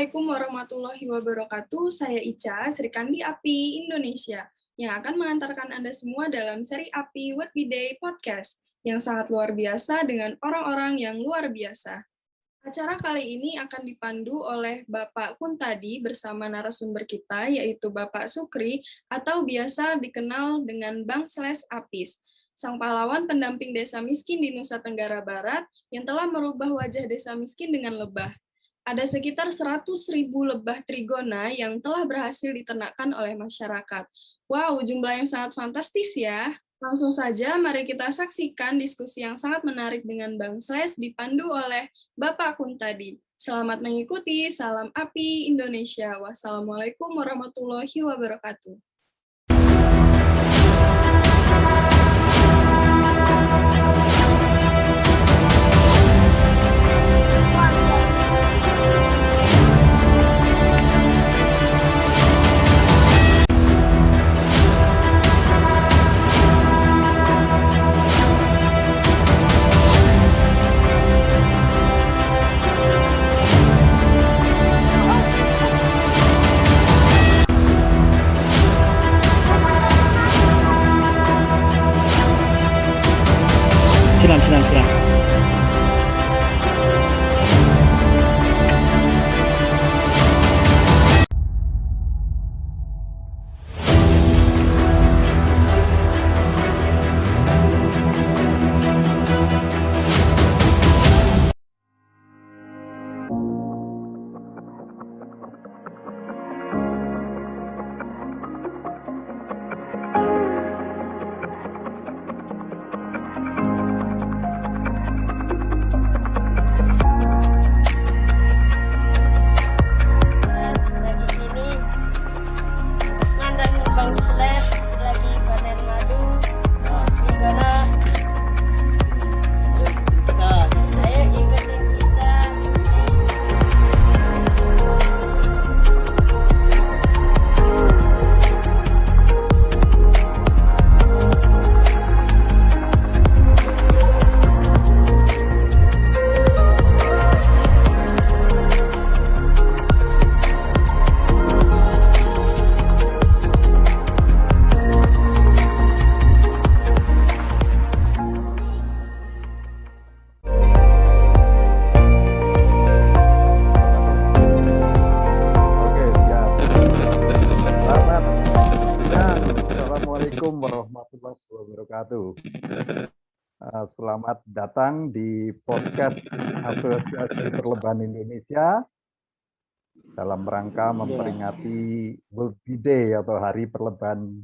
Assalamualaikum warahmatullahi wabarakatuh. Saya Ica, Srikandi API Indonesia, yang akan mengantarkan Anda semua dalam seri API What We Day Podcast, yang sangat luar biasa dengan orang-orang yang luar biasa. Acara kali ini akan dipandu oleh Bapak Kuntadi bersama narasumber kita, yaitu Bapak Sukri, atau biasa dikenal dengan Bang Slash Apis, sang pahlawan pendamping desa miskin di Nusa Tenggara Barat yang telah merubah wajah desa miskin dengan lebah. Ada sekitar 100.000 lebah trigona yang telah berhasil diternakkan oleh masyarakat. Wow, jumlah yang sangat fantastis ya. Langsung saja, mari kita saksikan diskusi yang sangat menarik dengan Bang Slash dipandu oleh Bapak Kuntadi. Selamat mengikuti, salam API Indonesia. Wassalamualaikum warahmatullahi wabarakatuh. Siram. Selamat datang di podcast Asosiasi Perlebahan Indonesia dalam rangka memperingati World Bee Day atau Hari Perlebahan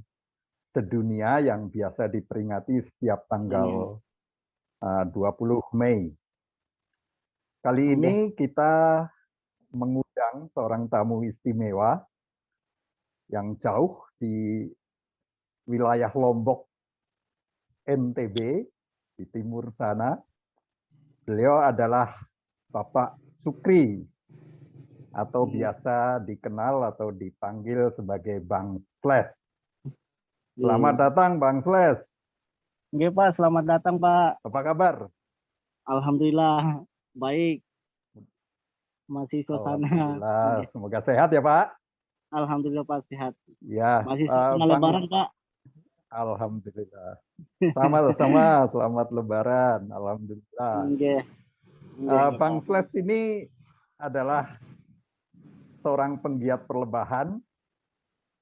Sedunia yang biasa diperingati setiap tanggal 20 Mei. Kali ini kita mengundang seorang tamu istimewa yang jauh di wilayah Lombok, NTB, di timur sana. Beliau adalah Bapak Sukri, atau biasa dikenal atau dipanggil sebagai Bang Slash. Selamat datang Bang Slash. Oke Pak, selamat datang Pak. Apa kabar? Alhamdulillah, baik. Masih suasana. Alhamdulillah, semoga sehat ya Pak. Alhamdulillah Pak, sehat. Ya, masih suasana Lebaran Pak. Alhamdulillah. Sama-sama, selamat Lebaran. Alhamdulillah. Bang Slash ini adalah seorang penggiat perlebahan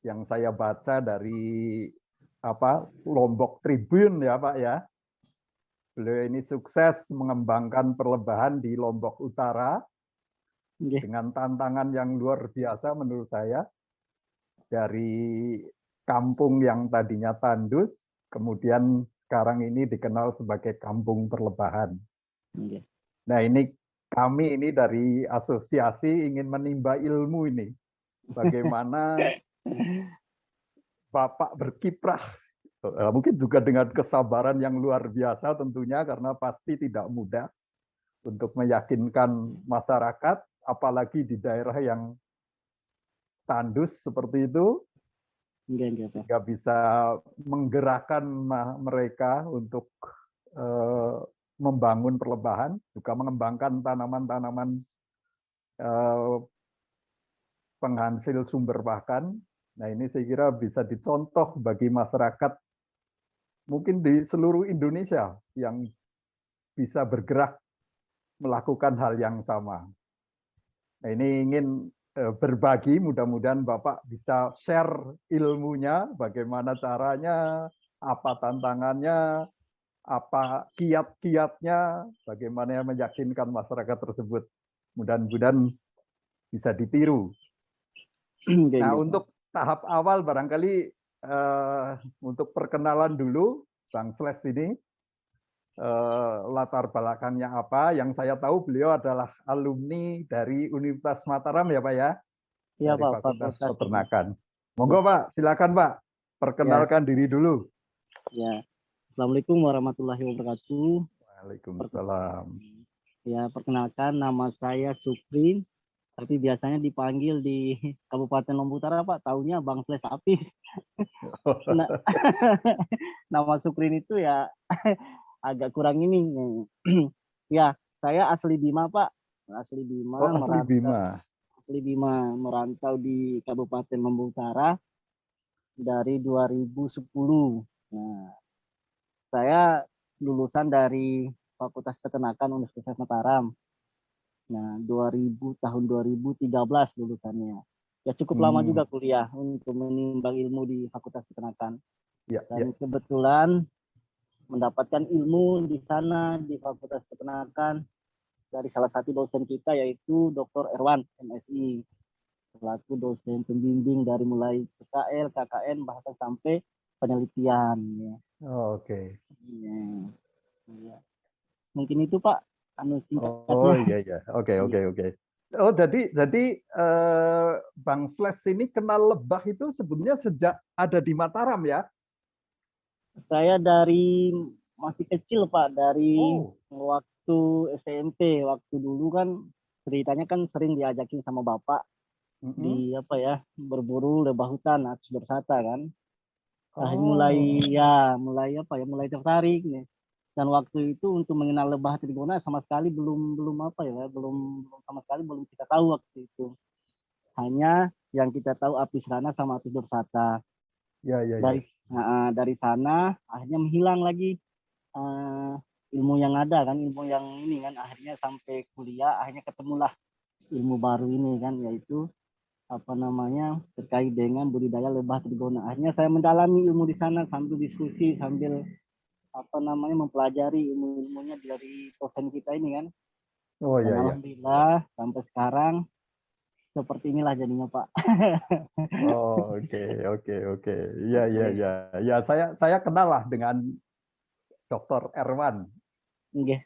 yang saya baca dari Lombok Tribune ya Pak ya. Beliau ini sukses mengembangkan perlebahan di Lombok Utara dengan tantangan yang luar biasa menurut saya. Dari kampung yang tadinya tandus, kemudian sekarang ini dikenal sebagai kampung perlebahan. Nah ini kami ini dari asosiasi ingin menimba ilmu ini. Bagaimana Bapak berkiprah, mungkin juga dengan kesabaran yang luar biasa tentunya, karena pasti tidak mudah untuk meyakinkan masyarakat, apalagi di daerah yang tandus seperti itu. Nggak bisa menggerakkan mereka untuk membangun perlebahan, juga mengembangkan tanaman-tanaman penghasil sumber pakan. Nah, ini saya kira bisa dicontoh bagi masyarakat mungkin di seluruh Indonesia yang bisa bergerak melakukan hal yang sama. Nah, ini ingin berbagi, mudah-mudahan Bapak bisa share ilmunya, bagaimana caranya, apa tantangannya, apa kiat-kiatnya, bagaimana meyakinkan masyarakat tersebut. Mudah-mudahan bisa ditiru. Nah, untuk tahap awal barangkali untuk perkenalan dulu, Bang Slash ini, latar belakangnya apa. Yang saya tahu beliau adalah alumni dari Universitas Mataram ya Pak ya? Iya Dari Pak, Fakultas Fakultas. Peternakan. Monggo Pak, silakan Pak. Perkenalkan diri dulu. Ya. Assalamualaikum warahmatullahi wabarakatuh. Waalaikumsalam. Ya, perkenalkan nama saya Suprin, tapi biasanya dipanggil di Kabupaten Lombok Utara Pak, taunya Bang Slash Apis. Nah, nama Suprin itu ya agak kurang ini. Ya, saya asli Bima Pak. Asli Bima, Oh, asli Bima. Asli Bima, merantau di Kabupaten Lombok Utara dari 2010. Nah, saya lulusan dari Fakultas Peternakan Universitas Mataram. Nah, tahun 2013 lulusannya. Ya cukup lama juga kuliah untuk menimbang ilmu di Fakultas Peternakan. Dan kebetulan mendapatkan ilmu di sana di Fakultas Peternakan dari salah satu dosen kita yaitu Dr. Erwan MSI, selaku dosen pembimbing dari mulai PKL, KKN bahkan sampai penelitian. Ya. Oh, Oke. Ya. Mungkin itu Pak anu singkatnya. Oh iya. Oke. Oh jadi Bang Slash ini kenal lebah itu sebenarnya sejak ada di Mataram ya? Saya dari masih kecil Pak, dari Oh. waktu SMP, waktu dulu kan ceritanya kan sering diajakin sama bapak di apa ya, berburu lebah hutan, atus bersata kan. Mulai tertarik nih. Dan waktu itu untuk mengenal lebah trigona sama sekali belum sama sekali belum kita tahu waktu itu. Hanya yang kita tahu apis rana sama atus dorsata. Ya. Dari sana akhirnya menghilang lagi ilmu yang ada kan, ilmu yang ini kan, akhirnya sampai kuliah akhirnya ketemulah ilmu baru ini kan, yaitu terkait dengan budidaya lebah trigona. Akhirnya saya mendalami ilmu di sana sambil diskusi, sambil mempelajari ilmunya dari dosen kita ini kan. Oh iya. Alhamdulillah sampai sekarang seperti inilah jadinya Pak. Oh oke. Iya. Ya saya kenal lah dengan Dr. Erwan. Nggih.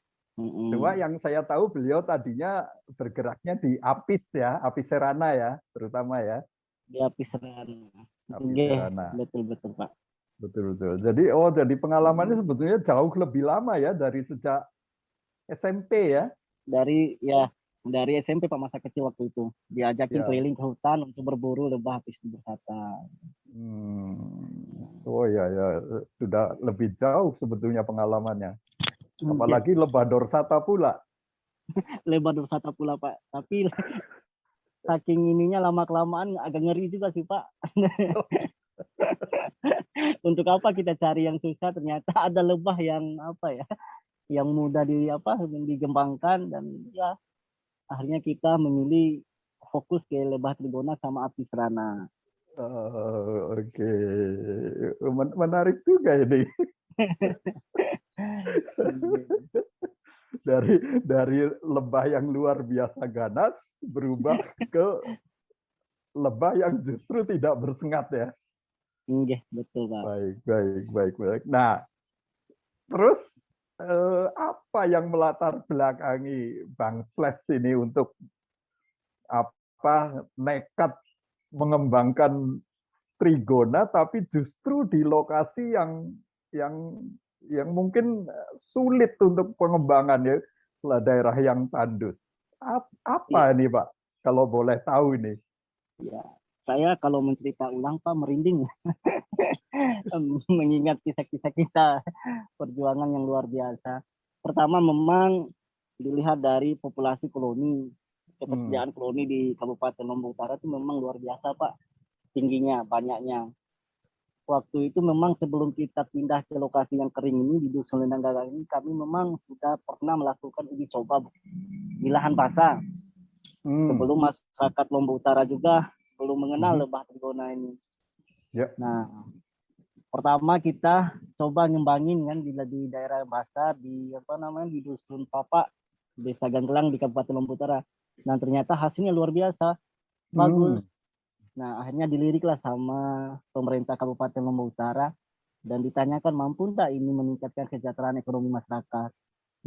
Cuma yang saya tahu beliau tadinya bergeraknya di apis ya, apis serana ya, terutama ya. Di apis serana. Apis serana. Betul Pak. Betul. Jadi pengalamannya sebetulnya jauh lebih lama ya, dari sejak SMP ya. Dari SMP Pak, masa kecil waktu itu diajakin keliling ke hutan untuk berburu lebah apis bersata. Oh ya, sudah lebih jauh sebetulnya pengalamannya. Apalagi lebah dorsata pula. Lebah dorsata pula Pak. Tapi saking ininya lama-kelamaan agak ngeri juga sih Pak. Untuk apa kita cari yang susah, ternyata ada lebah yang yang mudah digembangkan, dan ya akhirnya kita memilih fokus ke lebah trigona sama apis rana. Oke. Menarik juga ini. dari lebah yang luar biasa ganas berubah ke lebah yang justru tidak bersengat ya. Iya, betul Pak. Baik. Nah, terus apa yang melatar belakangi Bang Slash ini untuk nekat mengembangkan trigona, tapi justru di lokasi yang mungkin sulit untuk pengembangan ya, daerah yang tandus. Apa ini Pak, kalau boleh tahu ini? Ya, saya kalau mencerita ulang Pak merinding. Mengingat kisah-kisah kita, perjuangan yang luar biasa. Pertama memang dilihat dari populasi koloni. ketersediaan koloni di Kabupaten Lombok Utara itu memang luar biasa Pak, tingginya, banyaknya. Waktu itu memang sebelum kita pindah ke lokasi yang kering ini di Dusun Lendang Gagang ini, kami memang sudah pernah melakukan uji coba di lahan basah. Sebelum masyarakat Lombok Utara juga belum mengenal lebah trigona ini. Nah, pertama kita coba ngembangin kan di daerah basah di di Dusun Papa, Desa Ganggelang di Kabupaten Lombok Utara. Nah, ternyata hasilnya luar biasa, bagus. Nah, akhirnya diliriklah sama pemerintah Kabupaten Lombok Utara dan ditanyakan mampu enggak ini meningkatkan kesejahteraan ekonomi masyarakat.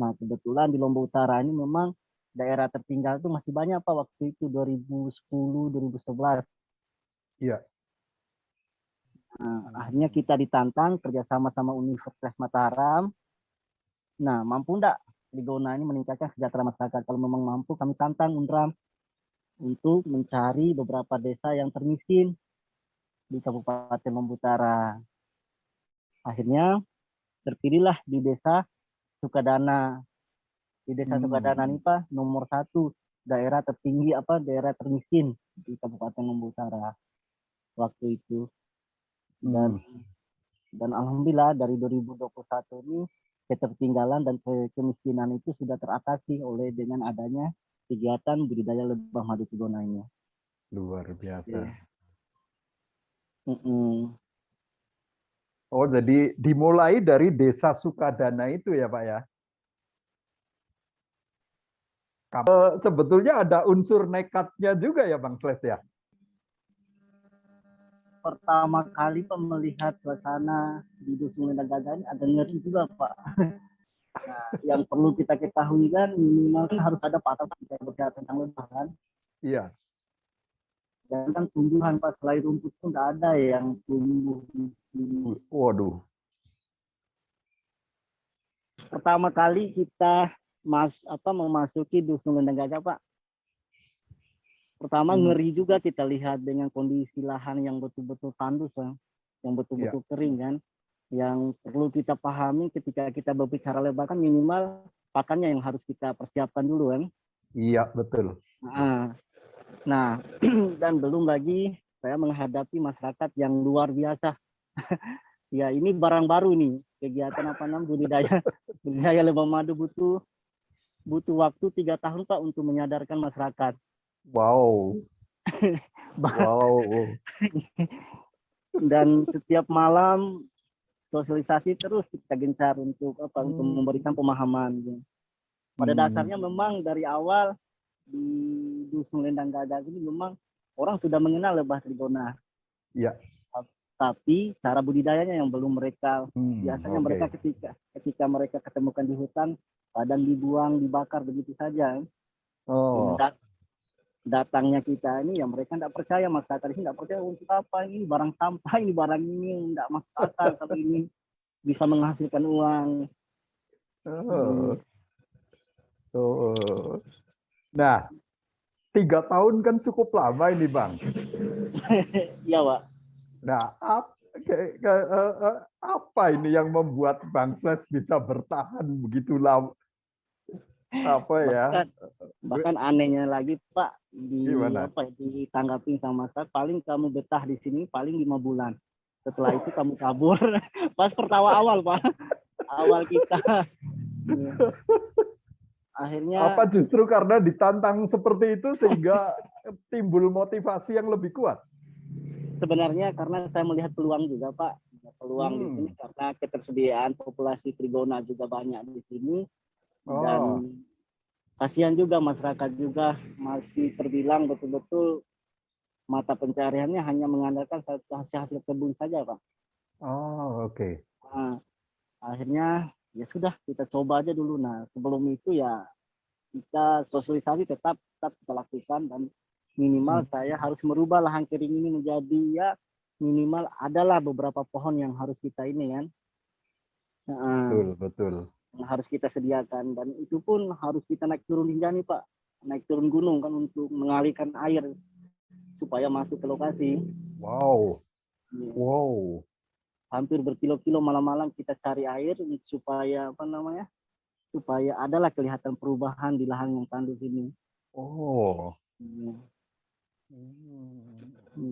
Nah, kebetulan di Lombok Utara ini memang daerah tertinggal itu masih banyak Pak waktu itu 2010, 2011. Iya. Nah, akhirnya kita ditantang kerjasama sama Universitas Mataram. Nah, mampu enggak trigona ini meningkatkan kesejahteraan masyarakat? Kalau memang mampu, kami tantang UNRAM untuk mencari beberapa desa yang termiskin di Kabupaten Lombok Utara. Akhirnya terpilihlah di Desa Sukadana. Di Desa Sukadana ini Pak, nomor 1 daerah tertinggi daerah termiskin di Kabupaten Lombok Utara waktu itu. Dan alhamdulillah dari 2021 ini ketertinggalan dan kemiskinan itu sudah teratasi oleh dengan adanya kegiatan budidaya lebah madu trigona ini. Luar biasa. Oh, jadi dimulai dari Desa Sukadana itu ya Pak ya? Sebetulnya ada unsur nekatnya juga ya Bang Sles ya? Pertama kali Pak melihat suasana di Dusun Lendang Gagang ada ngeri juga Pak. Nah, yang perlu kita ketahui kan minimal harus ada patokan kita berbicara tentang lebah kan. Iya. Dan kan tumbuhan Pak, selain rumput pun nggak ada yang tumbuh di sini. Waduh. Pertama kali kita memasuki Dusun Lendang Gagang Pak. Pertama ngeri juga kita lihat dengan kondisi lahan yang betul-betul tandus Pak, yang betul-betul kering kan. Yang perlu kita pahami ketika kita berbicara lebah kan minimal pakannya yang harus kita persiapkan dulu kan. Iya, betul. Nah, dan belum lagi saya menghadapi masyarakat yang luar biasa. Ya, ini barang baru nih, kegiatan budidaya lebah madu butuh waktu 3 tahun Pak untuk menyadarkan masyarakat. Wow. Wow. Dan setiap malam sosialisasi terus kita gencar untuk untuk memberikan pemahaman. Pada dasarnya memang dari awal di Dusun Lendang Gagang ini memang orang sudah mengenal lebah trigona. Iya. Tapi cara budidayanya yang belum mereka biasanya mereka ketika mereka ketemukan di hutan kadang dibuang, dibakar begitu saja. Datangnya kita ini ya mereka tidak percaya, masyarakat ini tidak percaya untuk apa ini barang sampah, ini barang ini tidak masuk akal tapi ini bisa menghasilkan uang. Nah, 3 tahun kan cukup lama ini Bang. Iya Pak. Nah, apa ini yang membuat Bang Sles bisa bertahan begitu lama? Bahkan anehnya lagi Pak, ditanggapi sama saya, paling kamu betah di sini paling 5 bulan. Setelah itu kamu kabur. Pas pertama awal Pak, awal kita. Akhirnya. Apa justru karena ditantang seperti itu sehingga timbul motivasi yang lebih kuat? Sebenarnya karena saya melihat peluang juga Pak, peluang di sini karena ketersediaan populasi trigona juga banyak di sini. Dan kasihan juga masyarakat juga masih terbilang betul-betul mata pencariannya hanya mengandalkan hasil kebun saja Pak. Oke. Nah, akhirnya ya sudah kita coba aja dulu. Nah sebelum itu ya kita sosialisasi tetap kita lakukan dan minimal saya harus merubah lahan kering ini menjadi ya minimal adalah beberapa pohon yang harus kita ini kan. Betul. Yang harus kita sediakan dan itu pun harus kita naik turun hingga nih Pak, naik turun gunung kan untuk mengalirkan air supaya masuk ke lokasi. Wow. Hampir berkilo-kilo malam-malam kita cari air supaya supaya adalah kelihatan perubahan di lahan yang tandus ini. Oh. Hmm.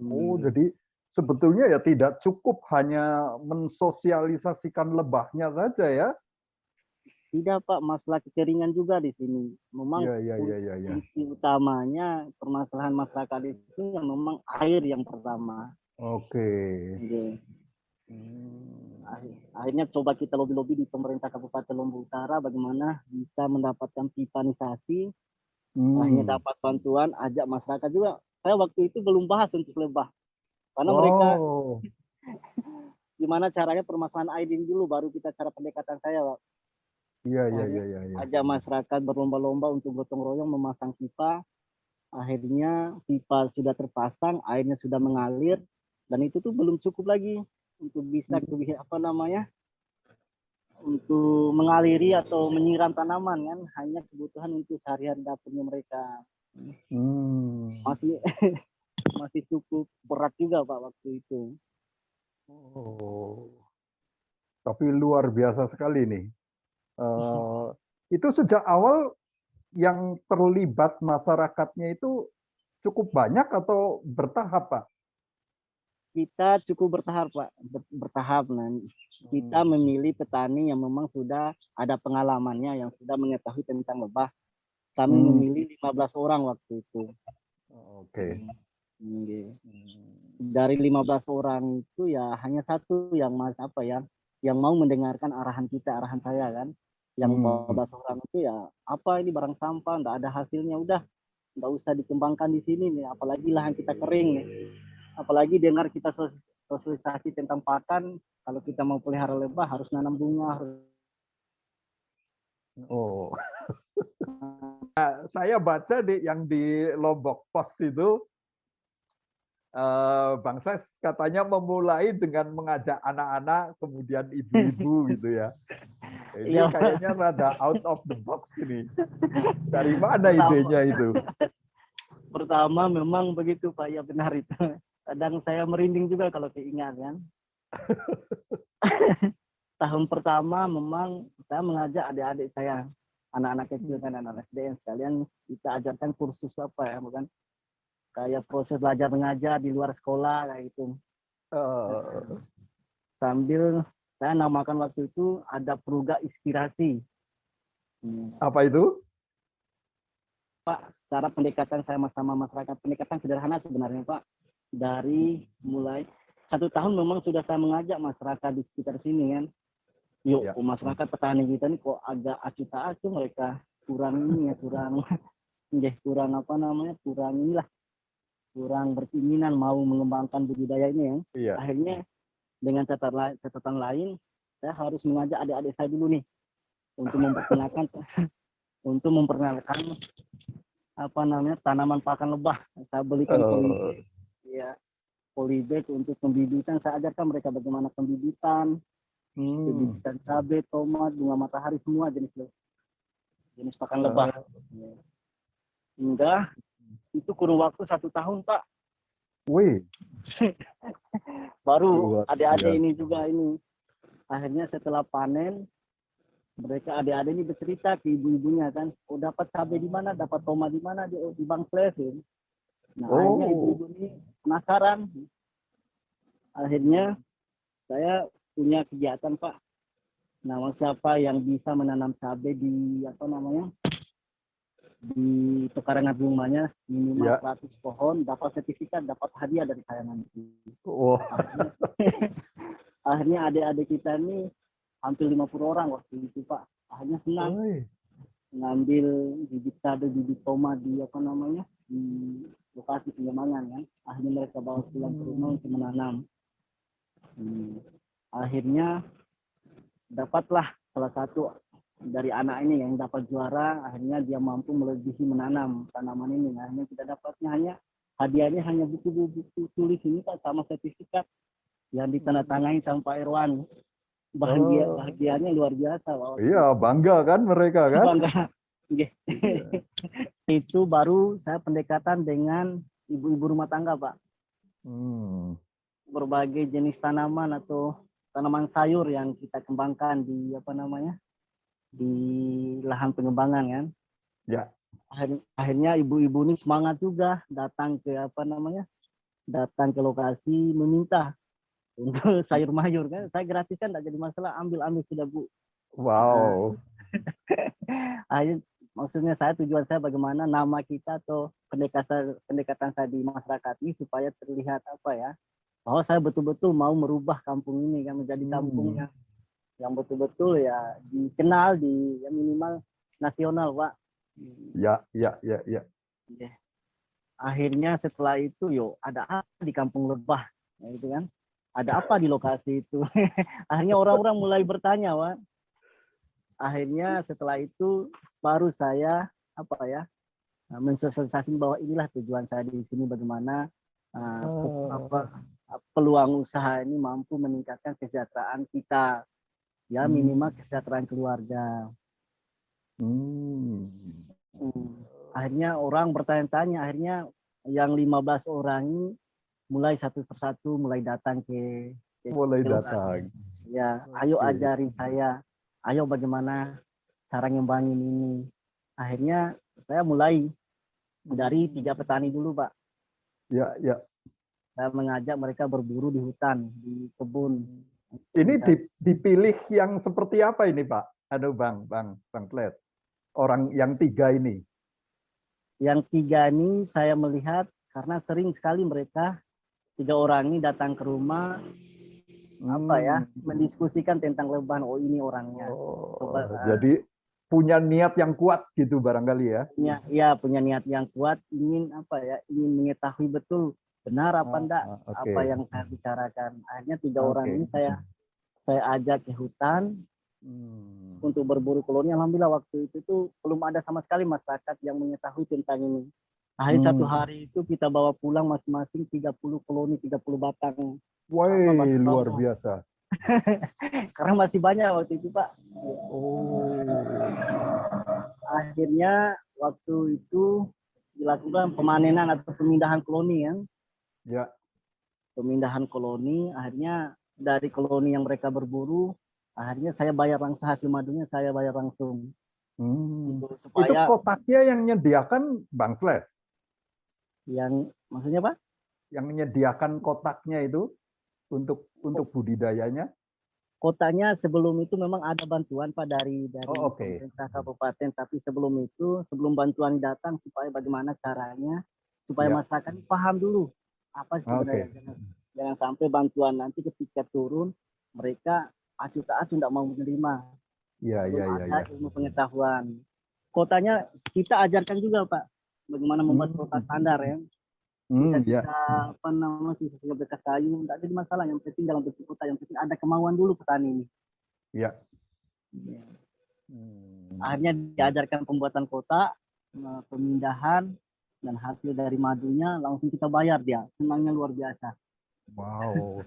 Oh, jadi sebetulnya ya tidak cukup hanya mensosialisasikan lebahnya saja ya. Tidak Pak, masalah kekeringan juga di sini. Memang Iya, iya, iya, iya, iya. fungsi utamanya permasalahan masyarakat itu yang memang air yang pertama. Oke. Oke. Hmm. Akhirnya coba kita lobby-lobby di pemerintah Kabupaten Lombok Utara bagaimana bisa mendapatkan pipanisasi. Akhirnya dapat bantuan, ajak masyarakat juga. Saya waktu itu belum bahas untuk lebah. Karena mereka Oh. gimana caranya permasalahan air ini dulu, baru kita cara pendekatan saya, Pak. Iya, iya, Akhirnya iya, iya. ajak masyarakat berlomba-lomba untuk gotong royong memasang pipa. Akhirnya pipa sudah terpasang, airnya sudah mengalir, dan itu tuh belum cukup lagi untuk bisa untuk mengaliri atau menyiram tanaman kan, hanya kebutuhan untuk sehari-hari dapurnya mereka. Masih masih cukup berat juga Pak waktu itu. Oh. Tapi luar biasa sekali nih. Itu sejak awal yang terlibat masyarakatnya itu cukup banyak atau bertahap, Pak? Kita cukup bertahap Pak, bertahap. Nah, kita memilih petani yang memang sudah ada pengalamannya, yang sudah mengetahui tentang lebah. Kami memilih 15 orang waktu itu. Oke. Dari 15 orang itu ya hanya satu yang yang mau mendengarkan arahan kita, arahan saya kan. Yang 14 orang itu ya ini barang sampah, enggak ada hasilnya, udah enggak usah dikembangkan di sini nih, apalagi lahan kita kering nih. Apalagi dengar kita sosialisasi tentang pakan, kalau kita mau pelihara lebah harus nanam bunga. Oh. Nah, saya baca yang di Lombok Post itu, Bang Ses katanya memulai dengan mengajak anak-anak, kemudian ibu-ibu gitu ya. Ini Ya, kayaknya rada out of the box ini. Dari mana idenya itu? Pertama memang begitu Pak, ya benar itu. Kadang saya merinding juga kalau keingat kan. Tahun pertama memang saya mengajak adik-adik saya, anak-anak kecil kan, anak SD sekalian kita ajarkan kursus bukan kayak proses belajar mengajar di luar sekolah kayak gitu. Sambil saya namakan waktu itu ada Purga Inspirasi. Apa itu? Pak, cara pendekatan saya sama masyarakat, pendekatan sederhana sebenarnya Pak. Dari mulai 1 tahun memang sudah saya mengajak masyarakat di sekitar sini kan. Yuk, ya. Masyarakat petani kita ini kok agak acuh tak acuh, mereka kurang kurang berkeinginan mau mengembangkan budidaya ini ya. Iya. Akhirnya dengan catatan lain, saya harus mengajak adik-adik saya dulu nih untuk memperkenalkan tanaman pakan lebah. Saya belikan polybag, ya, polybag untuk pembibitan. Saya ajarkan mereka bagaimana pembibitan, pembibitan cabai, tomat, bunga matahari, semua jenis pakan lebah. Hingga itu kurun waktu 1 tahun Pak. Wih. Baru adik-adik ini juga ini. Akhirnya setelah panen, mereka adik-adik ini bercerita ke ibu-ibunya kan, dapat cabai di mana, dapat tomat di mana, di Bang Fles. Nah, akhirnya ibu-ibu ini penasaran. Akhirnya saya punya kegiatan Pak. Nah, siapa yang bisa menanam cabai di di pekarangan rumahnya minimal 100 pohon, dapat sertifikat, dapat hadiah dari saya nanti. Akhirnya adik-adik kita ini hampir 50 orang waktu itu Pak. Akhirnya senang ngambil bibit cabai, bibit tomat di di lokasi pengembangan kan. Akhirnya mereka bawa pulang ke rumah untuk menanam. Akhirnya dapatlah salah satu dari anak ini yang dapat juara. Akhirnya dia mampu melebihi menanam tanaman ini. Akhirnya kita dapatnya hadiahnya hanya buku-buku tulis ini Pak, sama sertifikat yang ditandatangani sama Pak Irwan. Bahagianya luar biasa. Iya, bangga kan mereka kan? Bangga. Itu baru saya pendekatan dengan ibu-ibu rumah tangga Pak. Berbagai jenis tanaman atau tanaman sayur yang kita kembangkan di di lahan pengembangan kan. Ya. Akhirnya ibu-ibu ini semangat juga datang ke datang ke lokasi meminta untuk sayur mayur kan. Saya gratis kan, tidak jadi masalah, ambil sudah Bu. Wow. Akhirnya maksudnya tujuan saya bagaimana nama kita atau pendekatan saya di masyarakat ini supaya terlihat bahwa saya betul-betul mau merubah kampung ini kan menjadi kampung yang betul-betul ya dikenal ya minimal nasional Pak. Ya. Akhirnya setelah itu ada apa di Kampung Lebah, gitu kan? Ada apa di lokasi itu? Akhirnya orang-orang mulai bertanya, Pak. Akhirnya setelah itu baru saya mensosialisasikan bahwa inilah tujuan saya di sini, bagaimana peluang usaha ini mampu meningkatkan kesejahteraan kita, ya minimal kesejahteraan keluarga. Akhirnya orang bertanya-tanya, akhirnya yang 15 orang ini mulai satu persatu mulai datang ke datang. Ya, ayo ajarin saya, ayo bagaimana cara ngembangin ini. Akhirnya saya mulai dari 3 petani dulu, Pak. Ya. Saya mengajak mereka berburu di hutan, di kebun. Ini dipilih yang seperti apa ini, Pak? Aduh, Bang Klet. Orang yang 3 ini. Yang 3 ini saya melihat karena sering sekali mereka 3 orang ini datang ke rumah mendiskusikan tentang Lebah. Oh, ini orangnya. Jadi punya niat yang kuat gitu barangkali ya. Ya, punya niat yang kuat, ingin ingin mengetahui betul benar apa enggak apa yang saya bicarakan. Akhirnya 3 orang ini saya ajak ke hutan untuk berburu koloni. Alhamdulillah waktu itu tuh belum ada sama sekali masyarakat yang mengetahui tentang ini. Akhirnya 1 hari itu kita bawa pulang masing-masing 30 koloni, 30 batang. Wah, luar biasa. Karena masih banyak waktu itu, Pak. Akhirnya waktu itu dilakukan pemanenan atau pemindahan koloni kan. Ya. Pemindahan koloni, akhirnya dari koloni yang mereka berburu, akhirnya saya bayar langsung hasil madunya, saya bayar langsung. Supaya... Itu kotaknya yang menyediakan Bang Slash? Yang maksudnya Pak? Yang menyediakan kotaknya itu untuk budidayanya? Kotaknya sebelum itu memang ada bantuan Pak dari pemerintah kabupaten, tapi sebelum bantuan datang supaya bagaimana caranya supaya masyarakat paham dulu apa sebenarnya. Jangan sampai bantuan nanti ketika turun mereka acuh tak acuh tidak mau menerima. Ada ilmu pengetahuan. Kotanya kita ajarkan juga Pak, bagaimana membuat kota standar ya. Sisa bekas kayu, tidak jadi masalah. Yang penting dalam bentuk kota, yang penting ada kemauan dulu petani ini. Akhirnya diajarkan pembuatan kota, pemindahan, dan hasil dari madunya langsung kita bayar dia. Senangnya luar biasa. Wow.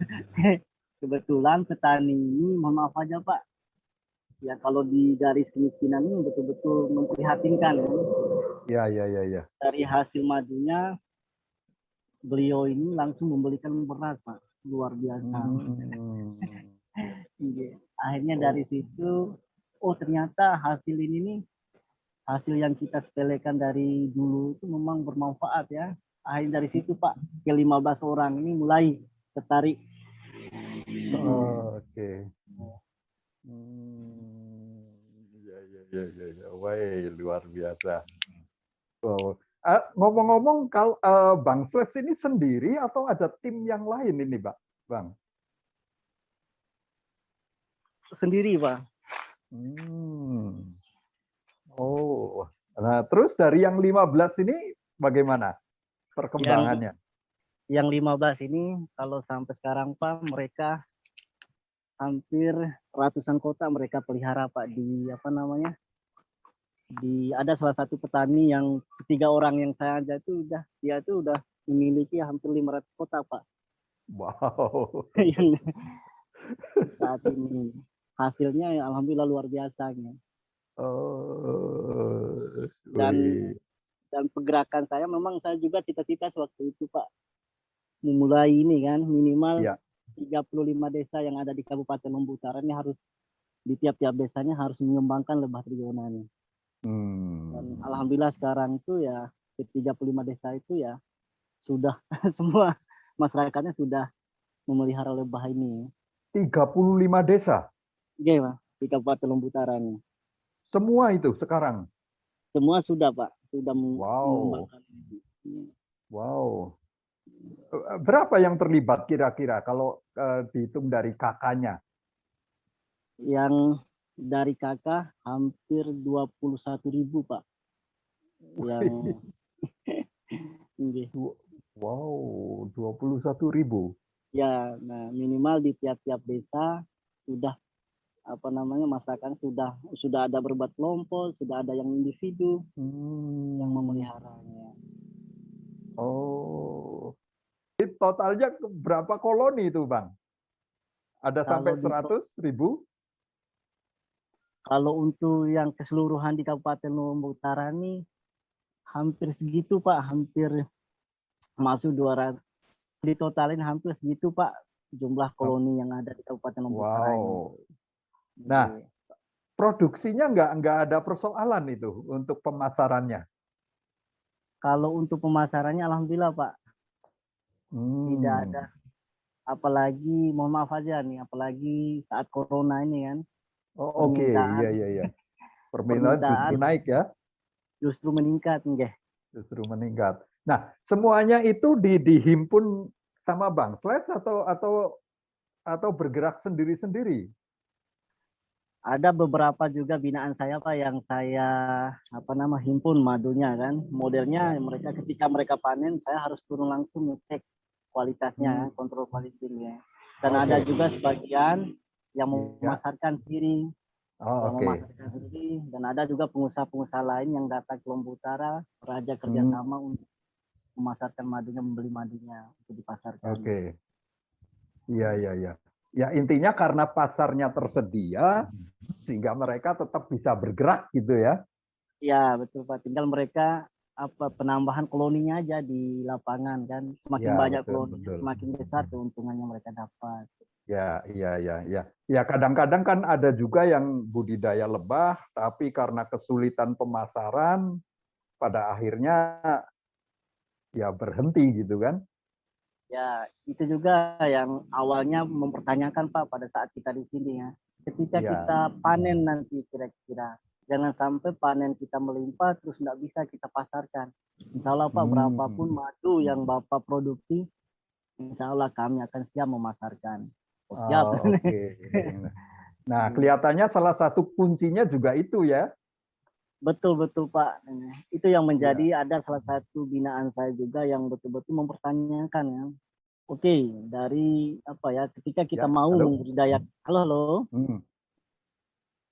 Kebetulan petani ini, mohon maaf aja Pak, ya kalau di garis kemiskinan ini betul-betul memprihatinkan. Ya. Dari hasil madunya, beliau ini langsung membelikan beras Pak, luar biasa. Akhirnya dari situ, ternyata hasil ini nih, hasil yang kita sepelekan dari dulu itu memang bermanfaat ya. Akhirnya dari situ Pak, ke 15 orang ini mulai tertarik. Ya. Wah, luar biasa. Wow. Ngomong-ngomong, kalau Bang Slash ini sendiri atau ada tim yang lain ini, Bang? Sendiri, Pak. Nah, terus dari yang 15 ini bagaimana perkembangannya? Yang 15 ini kalau sampai sekarang Pak, mereka hampir ratusan kota mereka pelihara Pak ada salah satu petani yang 3 orang yang saya ajak itu dia udah memiliki hampir 500 kota Pak. Wow. Saat ini hasilnya ya alhamdulillah luar biasanya. Dan pergerakan saya memang saya juga cita-cita sewaktu itu Pak memulai ini kan minimal 35 desa yang ada di Kabupaten Lombok Utara ini harus di tiap-tiap desanya harus mengembangkan lebah trigona ini. Dan alhamdulillah sekarang itu ya di 35 desa itu ya sudah semua masyarakatnya sudah memelihara lebah ini. 35 desa. Oke, Pak, di Kabupaten Lombok Utara ini. Semua itu sekarang. Semua sudah, Pak, sudah Wow. mengembangkan ini. Wow. Berapa yang terlibat kira-kira kalau dihitung dari kakaknya? Yang dari kakak hampir 21.000, Pak. Yang wow, 21.000. ya, nah minimal di tiap-tiap desa sudah masyarakat sudah ada berbuat kelompok, sudah ada yang individu yang memeliharanya. Oh, totalnya berapa koloni itu, Bang? Ada sampai 100.000? Kalau untuk yang keseluruhan di Kabupaten Lombok Utara ini hampir segitu, Pak, hampir masuk 200. Ditotalin hampir segitu, Pak, jumlah koloni yang ada di Kabupaten Lombok Utara ini. Nah, produksinya nggak ada persoalan itu untuk pemasarannya. Kalau untuk pemasarannya, alhamdulillah, Pak, tidak ada. Apalagi, mohon maaf aja nih, apalagi saat corona ini kan. Oh, oke, iya. Permintaan justru naik ya? Justru meningkat, enggak? Justru meningkat. Nah, semuanya itu dihimpun sama Bangsles atau bergerak sendiri-sendiri? Ada beberapa juga binaan saya, Pak, yang saya himpun madunya kan. Modelnya mereka ketika mereka panen, saya harus turun langsung ngecek kualitasnya, kontrol kualitasnya. Dan ada juga sebagian yang memasarkan sendiri. Memasarkan sendiri, dan ada juga pengusaha-pengusaha lain yang datang ke Lombok Utara, raja kerjasama untuk memasarkan madunya, membeli madunya untuk dipasarkan. Oke. Iya. Ya intinya karena pasarnya tersedia, sehingga mereka tetap bisa bergerak gitu ya? Iya betul, Pak. Tinggal mereka penambahan koloninya aja di lapangan kan. Semakin banyak koloninya, semakin besar keuntungannya mereka dapat. Ya. Ya kadang-kadang kan ada juga yang budidaya lebah, tapi karena kesulitan pemasaran, pada akhirnya ya berhenti gitu kan? Ya itu juga yang awalnya mempertanyakan, Pak, pada saat kita di sini ya. Ketika kita panen nanti kira-kira, jangan sampai panen kita melimpah terus nggak bisa kita pasarkan. Insya Allah, Pak, berapapun madu yang Bapak produksi, insya Allah kami akan siap memasarkan. Siap. Oke. Nah, kelihatannya salah satu kuncinya juga itu ya. Betul, Pak. Itu yang menjadi ada salah satu binaan saya juga yang betul-betul mempertanyakan ya. Oke, dari ketika kita mau membudidayakan, halo.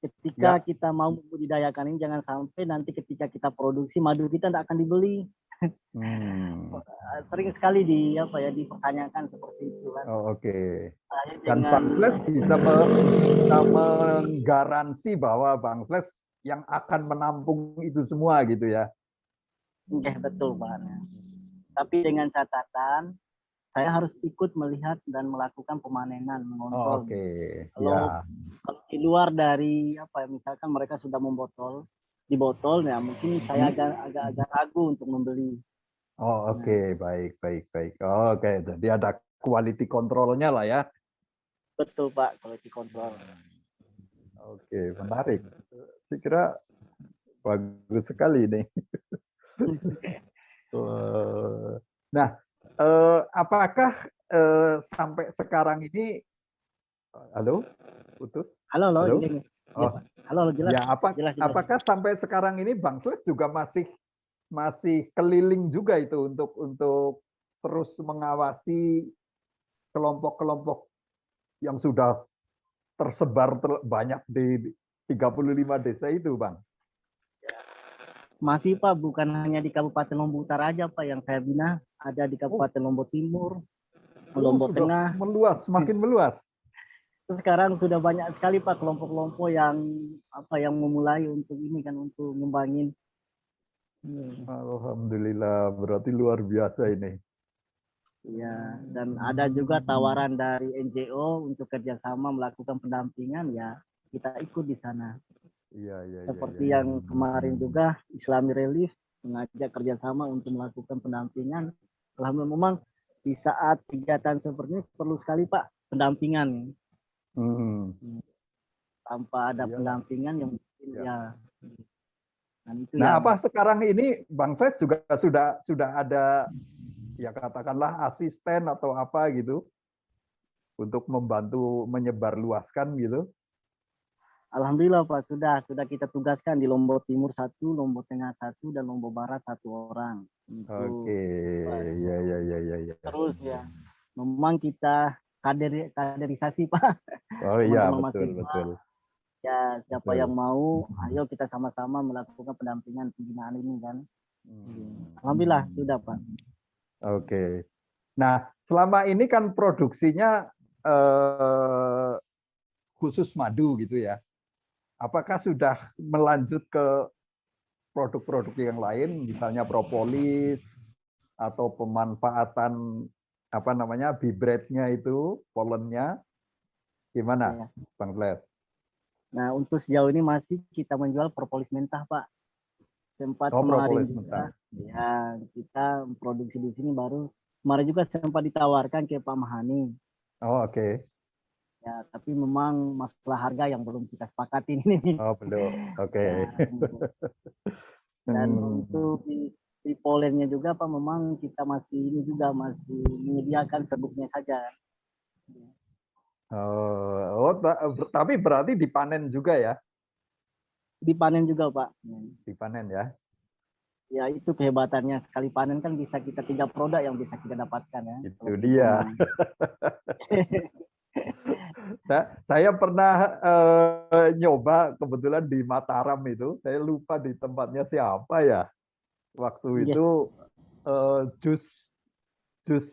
Ketika kita mau membudidayakan ini, jangan sampai nanti ketika kita produksi madu kita tidak akan dibeli. Sering sekali dipertanyakan seperti itu kan. Oke. Dan Bangsles bisa menggaransi bahwa Bangsles yang akan menampung itu semua gitu ya. Betul, Pak. Tapi dengan catatan saya harus ikut melihat dan melakukan pemanenan, mengontrol. Kalau di luar dari misalkan mereka sudah di botol ya mungkin saya agak ragu untuk membeli. Baik. Oke, jadi ada quality control-nya lah ya. Betul, Pak, quality control. Oke, menarik. Saya kira bagus sekali nih. Nah, apakah sampai sekarang ini, halo, putus? Halo. Jelas. Ya, apakah sampai sekarang ini Bangsles juga masih keliling juga itu untuk terus mengawasi kelompok-kelompok yang sudah tersebar banyak di 35 desa itu, Bang? Masih, Pak, bukan hanya di Kabupaten Lombok Utara aja, Pak, yang saya bina. Ada di Kabupaten Lombok Timur, Lombok Tengah. Semakin meluas. Sekarang sudah banyak sekali, Pak, kelompok-kelompok yang memulai untuk ini kan, untuk ngembangin. Alhamdulillah, berarti luar biasa ini. Ya, dan ada juga tawaran dari NGO untuk kerjasama melakukan pendampingan, ya kita ikut di sana. Iya. Seperti yang kemarin juga Islami Relief mengajak kerjasama untuk melakukan pendampingan. Alhamdulillah memang di saat kegiatan seperti ini perlu sekali Pak pendampingan. Tanpa ada Iyalah. pendampingan yang mungkin ya. Dan itu Nah, ya. apa sekarang ini Bang Ses juga sudah ada ya katakanlah asisten atau apa gitu untuk membantu menyebarluaskan gitu? Alhamdulillah Pak, sudah kita tugaskan di Lombok Timur 1, Lombok Tengah 1, dan Lombok Barat 1 orang. Oke, ya. Terus ya, memang kita kaderisasi Pak. Oh iya, Teman-teman betul. mahasiswa. Ya, siapa Betul. yang mau, ayo kita sama-sama melakukan pendampingan pembinaan ini kan. Alhamdulillah sudah Pak. Oke. Nah, selama ini kan produksinya khusus madu gitu ya. Apakah sudah melanjut ke produk-produk yang lain, misalnya propolis atau pemanfaatan apa namanya bibretnya itu, polennya, gimana, Bang Fles? Nah, untuk sejauh ini masih kita menjual propolis mentah, Pak. Sempat kemarin juga, ya kita produksi di sini baru kemarin juga sempat ditawarkan ke Pak Mahani. Oh, oke. Ya, tapi memang masalah harga yang belum kita sepakati ini. Oh, belum. Oke. Ya, dan untuk di polennya juga Pak, memang kita masih menyediakan serbuknya saja. Tapi berarti dipanen juga ya? Dipanen juga Pak. Dipanen ya? Ya itu kehebatannya, sekali panen kan bisa kita 3 produk yang bisa kita dapatkan ya. Itu dia. Saya pernah nyoba kebetulan di Mataram itu, saya lupa di tempatnya siapa ya. Waktu itu jus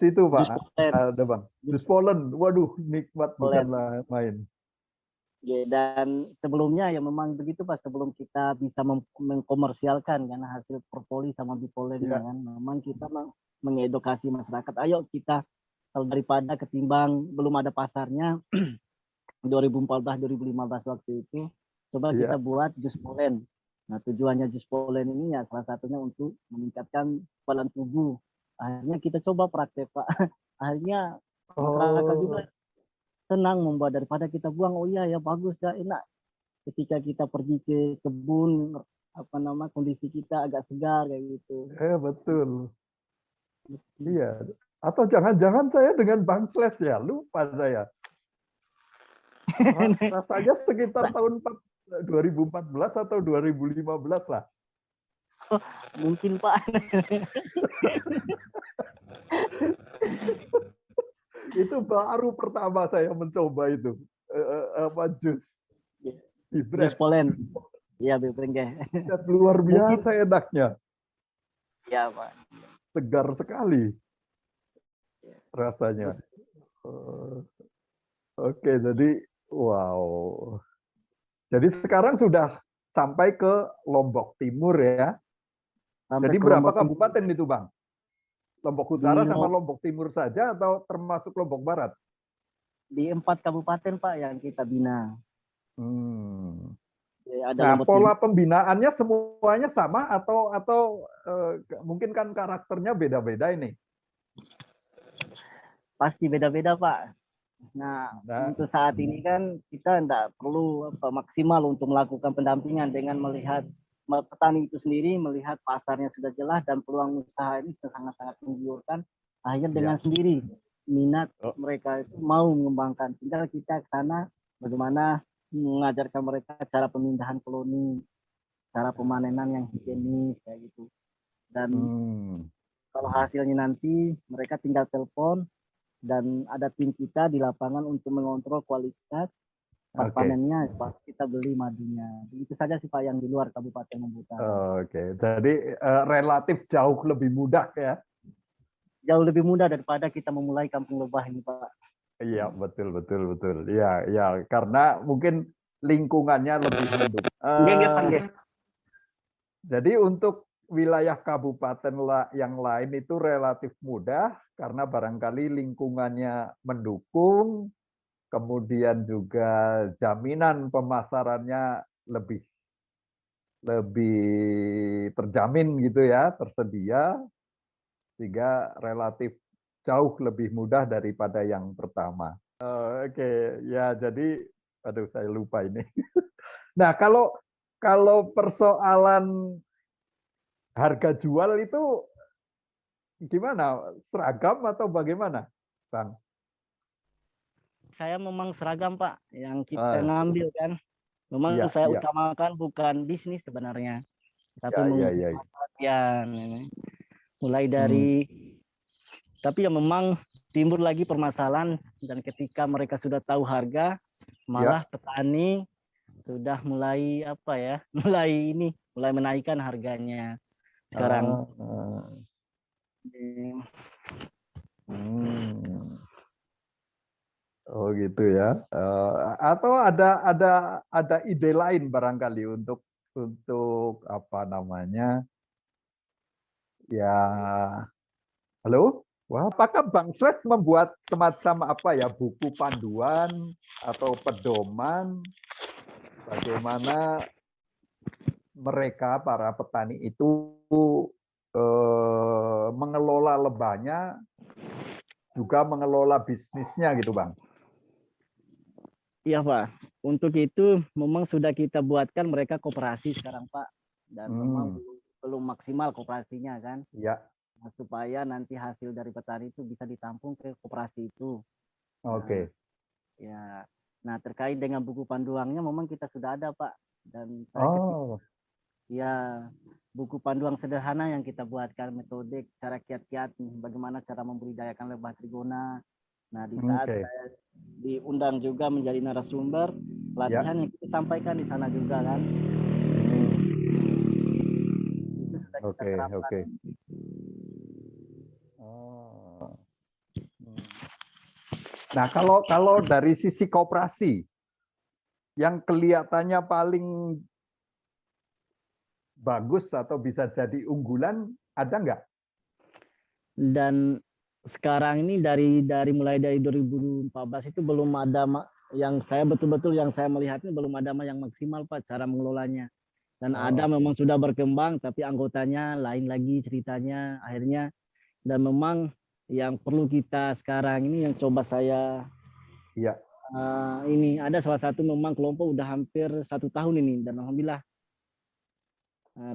itu Pak, ada Bang. Jus polen, waduh nikmat bukanlah main. Ya, dan sebelumnya ya memang begitu Pak, sebelum kita bisa mengkomersialkan karena hasil propolis sama bipolennya kan, memang kita mengedukasi masyarakat, ayo kita kalau daripada ketimbang belum ada pasarnya 2014-2015 waktu itu, coba kita buat jus polen. Nah tujuannya jus polen ini ya salah satunya untuk meningkatkan kekebalan tubuh. Akhirnya kita coba praktek Pak. Akhirnya masyarakat juga senang membuat, daripada kita buang. Oh iya ya bagus ya, enak. Ketika kita pergi ke kebun, kondisi kita agak segar kayak gitu. Betul. Iya. Atau jangan-jangan saya dengan Bang Fles ya, lupa saya. Rasanya sekitar tahun 2014 atau 2015 lah. Mungkin Pak. Itu baru pertama saya mencoba itu jus polen. Iya, bibring. Luar biasa enaknya. Iya, Pak. Segar sekali rasanya. Oke, jadi wow. Jadi sekarang sudah sampai ke Lombok Timur ya. Jadi berapa kabupaten itu Bang? Lombok Utara sama Lombok Timur saja atau termasuk Lombok Barat? Di 4 kabupaten Pak yang kita bina. Nah, pola pembinaannya semuanya sama atau mungkin kan karakternya beda-beda ini? Pasti beda-beda Pak. Nah, untuk saat ini kan kita tidak perlu maksimal untuk melakukan pendampingan dengan melihat petani itu sendiri, melihat pasarnya sudah jelas dan peluang usaha ini sangat-sangat menggiurkan. Akhirnya dengan sendiri minat mereka itu mau mengembangkan. Tinggal kita ke sana bagaimana mengajarkan mereka cara pemindahan koloni, cara pemanenan yang higienis kayak gitu. Dan kalau hasilnya nanti mereka tinggal telepon dan ada tim kita di lapangan untuk mengontrol kualitas. Pas panennya kita beli madunya. Itu saja sih Pak yang di luar Kabupaten Lombok Utara. Oke, jadi relatif jauh lebih mudah ya? Jauh lebih mudah daripada kita memulai kampung lebah ini Pak. Iya, betul. Iya, karena mungkin lingkungannya lebih mendukung. Jadi untuk wilayah kabupaten yang lain itu relatif mudah karena barangkali lingkungannya mendukung, kemudian juga jaminan pemasarannya lebih lebih terjamin gitu ya, tersedia, sehingga relatif jauh lebih mudah daripada yang pertama. Oke, ya jadi, aduh saya lupa ini. Nah kalau persoalan harga jual itu gimana? Seragam atau bagaimana, Bang? Saya memang seragam Pak, yang kita Ah, ngambil kan. Memang iya, saya iya, utamakan bukan bisnis sebenarnya, tapi iya, iya, iya. mengutamakan perhatian. Mulai Hmm, dari, tapi ya memang timbul lagi permasalahan dan ketika mereka sudah tahu harga, malah ya. petani sudah mulai apa ya, mulai menaikkan harganya sekarang. Ah, hmm. Oh gitu ya. Atau ada ide lain barangkali untuk apa namanya? Ya, halo? Wah, apakah Bang Slash membuat semacam apa ya, buku panduan atau pedoman bagaimana mereka para petani itu mengelola lebahnya, juga mengelola bisnisnya gitu, Bang? Iya Pak, untuk itu memang sudah kita buatkan mereka koperasi sekarang Pak, dan memang Hmm, belum maksimal koperasinya kan. ya, Nah, supaya nanti hasil dari petani itu bisa ditampung ke koperasi itu. Nah, oke. ya, nah terkait dengan buku panduannya memang kita sudah ada Pak, dan saya ketika Oh, ya buku panduan sederhana yang kita buatkan metode cara kiat-kiat bagaimana cara membudidayakan lebah trigona. Nah di saat oke. saya diundang juga menjadi narasumber, Ya. pelatihan yang kita sampaikan di sana juga kan, Hmm, itu sudah kita oke, terapkan. oke. Oh. Hmm. Nah, kalau dari sisi koperasi yang kelihatannya paling bagus atau bisa jadi unggulan, ada nggak? Dan sekarang ini dari mulai dari 2014 itu belum ada yang saya betul-betul yang saya melihat ini belum ada yang maksimal Pak cara mengelolanya. Dan Oh, ada memang oke. sudah berkembang tapi anggotanya lain lagi ceritanya akhirnya, dan memang yang perlu kita sekarang ini yang coba saya Iya. ini ada salah satu memang kelompok udah hampir 1 tahun ini dan alhamdulillah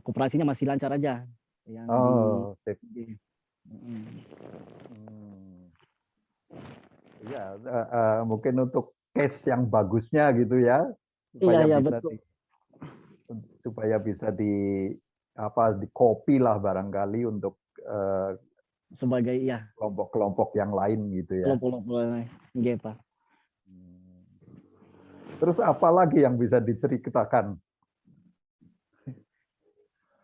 koperasinya masih lancar aja yang Oh, sip. mm. Hmm. Iya, mungkin untuk case yang bagusnya gitu ya, Iya supaya iya bisa betul, supaya bisa di copy lah barangkali untuk sebagai ya kelompok-kelompok yang lain gitu ya. kelompok-kelompok nggih Pak. Hmm. Terus apa lagi yang bisa diceritakan?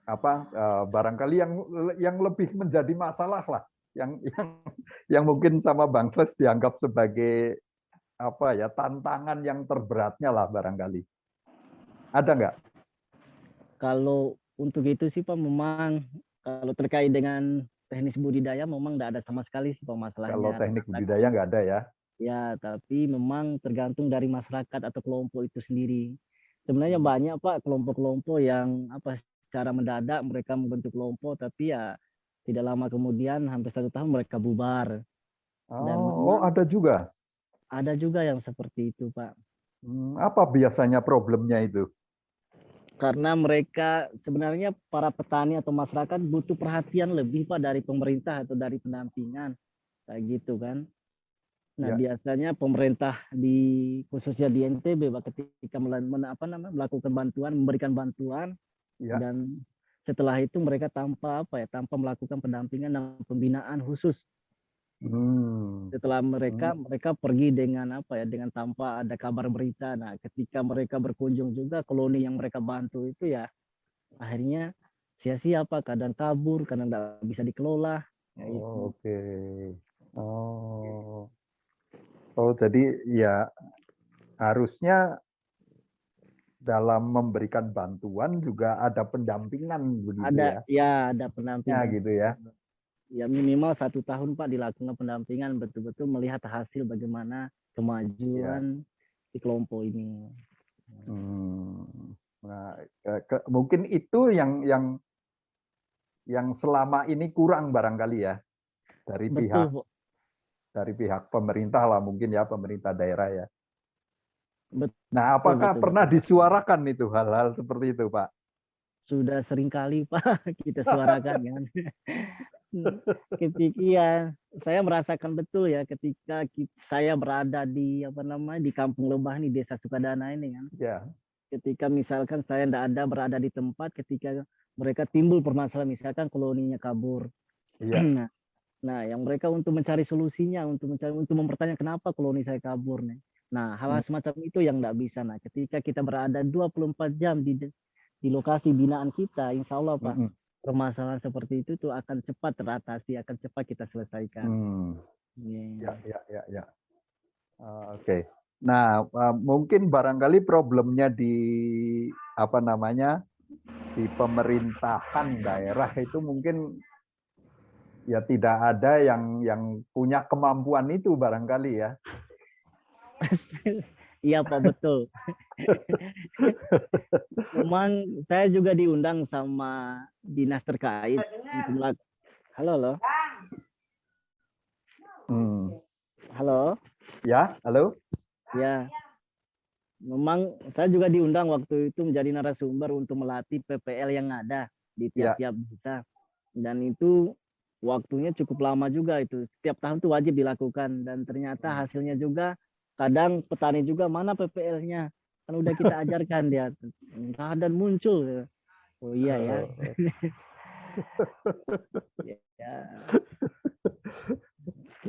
Apa barangkali yang lebih menjadi masalah lah, yang mungkin sama Bang Sles dianggap sebagai apa ya, tantangan yang terberatnya lah barangkali. Ada nggak? Kalau untuk itu sih Pak memang kalau terkait dengan teknis budidaya memang tidak ada sama sekali sih Pak Kalau masalahnya. teknik budidaya nggak ada ya? Ya, tapi memang tergantung dari masyarakat atau kelompok itu sendiri. Sebenarnya Hmm. banyak Pak kelompok-kelompok yang apa secara mendadak mereka membentuk kelompok tapi ya tidak lama kemudian hampir 1 tahun mereka bubar. Dan Oh, memang ada juga. ada juga yang seperti itu Pak. Apa biasanya problemnya itu? Karena mereka sebenarnya para petani atau masyarakat butuh perhatian lebih Pak dari pemerintah atau dari pendampingan kayak gitu kan. Nah Ya, biasanya pemerintah di khususnya di NTB Pak, ketika melakukan bantuan, memberikan bantuan ya. dan setelah itu mereka tanpa melakukan pendampingan dan pembinaan khusus. Hmm. Setelah mereka Hmm. mereka pergi dengan dengan tanpa ada kabar berita. Nah ketika mereka berkunjung juga koloni yang mereka bantu itu ya akhirnya sia-sia Pak, kadang kabur, kadang tidak bisa dikelola. Ya itu. Oke. Oh. Oh, jadi ya harusnya dalam memberikan bantuan juga ada pendampingan begitu Ada ya. ya ada Ya pendampingan. gitu ya. Ya minimal 1 tahun Pak dilakukan pendampingan betul-betul melihat hasil bagaimana Ya. kemajuan si kelompok ini. Hmm. Nah, mungkin itu yang selama ini kurang barangkali ya dari Betul, pihak Bu. pemerintah lah mungkin ya, pemerintah daerah ya. Nah, Betul, apakah betul, pernah betul. disuarakan itu hal-hal seperti itu, Pak? Sudah sering kali Pak kita suarakan kan. Ketika ya saya merasakan betul ya ketika saya berada di apa namanya di Kampung Lebah nih Desa Sukadana ini kan. Ya, Ketika misalkan saya tidak ada berada di tempat ketika mereka timbul permasalahan misalkan koloninya kabur. iya. Nah, yang mereka untuk mencari solusinya, untuk mempertanyakan kenapa koloni saya kabur nih. Nah, hal-hal semacam itu yang tidak bisa. Nah, ketika kita berada 24 jam di lokasi binaan kita, insya Allah Pak, Mm-mm. permasalahan seperti itu tuh akan cepat teratasi, akan cepat kita selesaikan. Ya, Yeah. ya. Oke. Nah, mungkin barangkali problemnya di apa namanya di pemerintahan daerah itu mungkin ya tidak ada yang punya kemampuan itu barangkali ya. Iya Pak, betul. Memang saya juga diundang sama dinas terkait untuk melakukan. Halo, halo. Halo. Ya, halo. Ya, memang saya juga diundang waktu itu menjadi narasumber untuk melatih PPL yang ada di Ya. tiap-tiap desa. Dan itu waktunya cukup lama juga itu. Setiap tahun itu wajib dilakukan. Dan ternyata hasilnya juga kadang petani juga mana PPL-nya. Kan udah kita ajarkan dia. Dan muncul. Oh iya ya. Ya.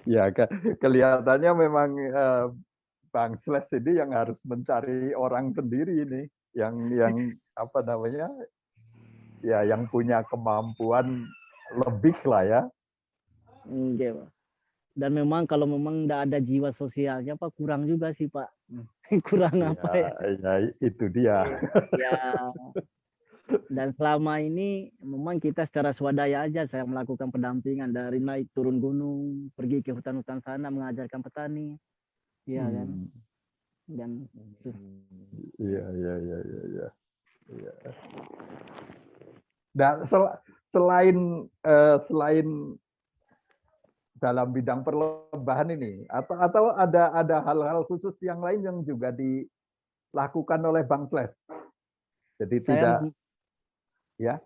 Ya, kelihatannya memang Bang Sles ini yang harus mencari orang sendiri ini, yang apa namanya, ya yang punya kemampuan lebih lah ya. Enggak, Pak. Dan memang kalau memang tidak ada jiwa sosialnya Pak, kurang juga sih Pak. Kurang apa ya? Ya itu dia. Ya. Dan selama ini memang kita secara swadaya aja saya melakukan pendampingan dari naik turun gunung, pergi ke hutan-hutan sana mengajarkan petani. Iya kan? Dan Iya. Nah, selain dalam bidang perlembahan ini, atau ada hal-hal khusus yang lain yang juga dilakukan oleh Bang Sles? Jadi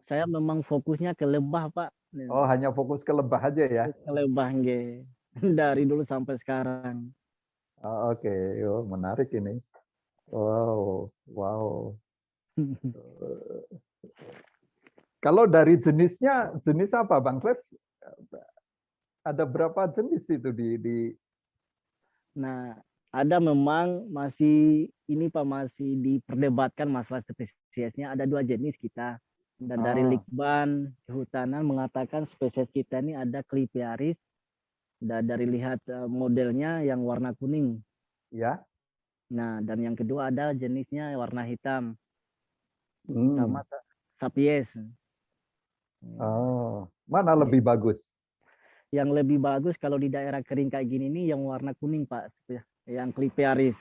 saya memang fokusnya ke lebah Pak. Oh, hanya fokus ke lebah aja ya? Ke lebah nge. Dari dulu sampai sekarang. Oh, oke. Oh, menarik ini. Wow. Kalau dari jenis apa Bang Sles? Ada berapa jenis itu di Nah, ada memang masih ini Pak masih diperdebatkan masalah spesiesnya. Ada 2 jenis kita. Dan dari Likban Kehutanan mengatakan spesies kita ini ada Clypearis. Dan dari lihat modelnya yang warna kuning. Ya. Nah, dan yang kedua ada jenisnya warna hitam. Sama Sapies. Oh, mana lebih bagus? Yang lebih bagus kalau di daerah kering kayak gini nih yang warna kuning Pak. Yang Clypearis.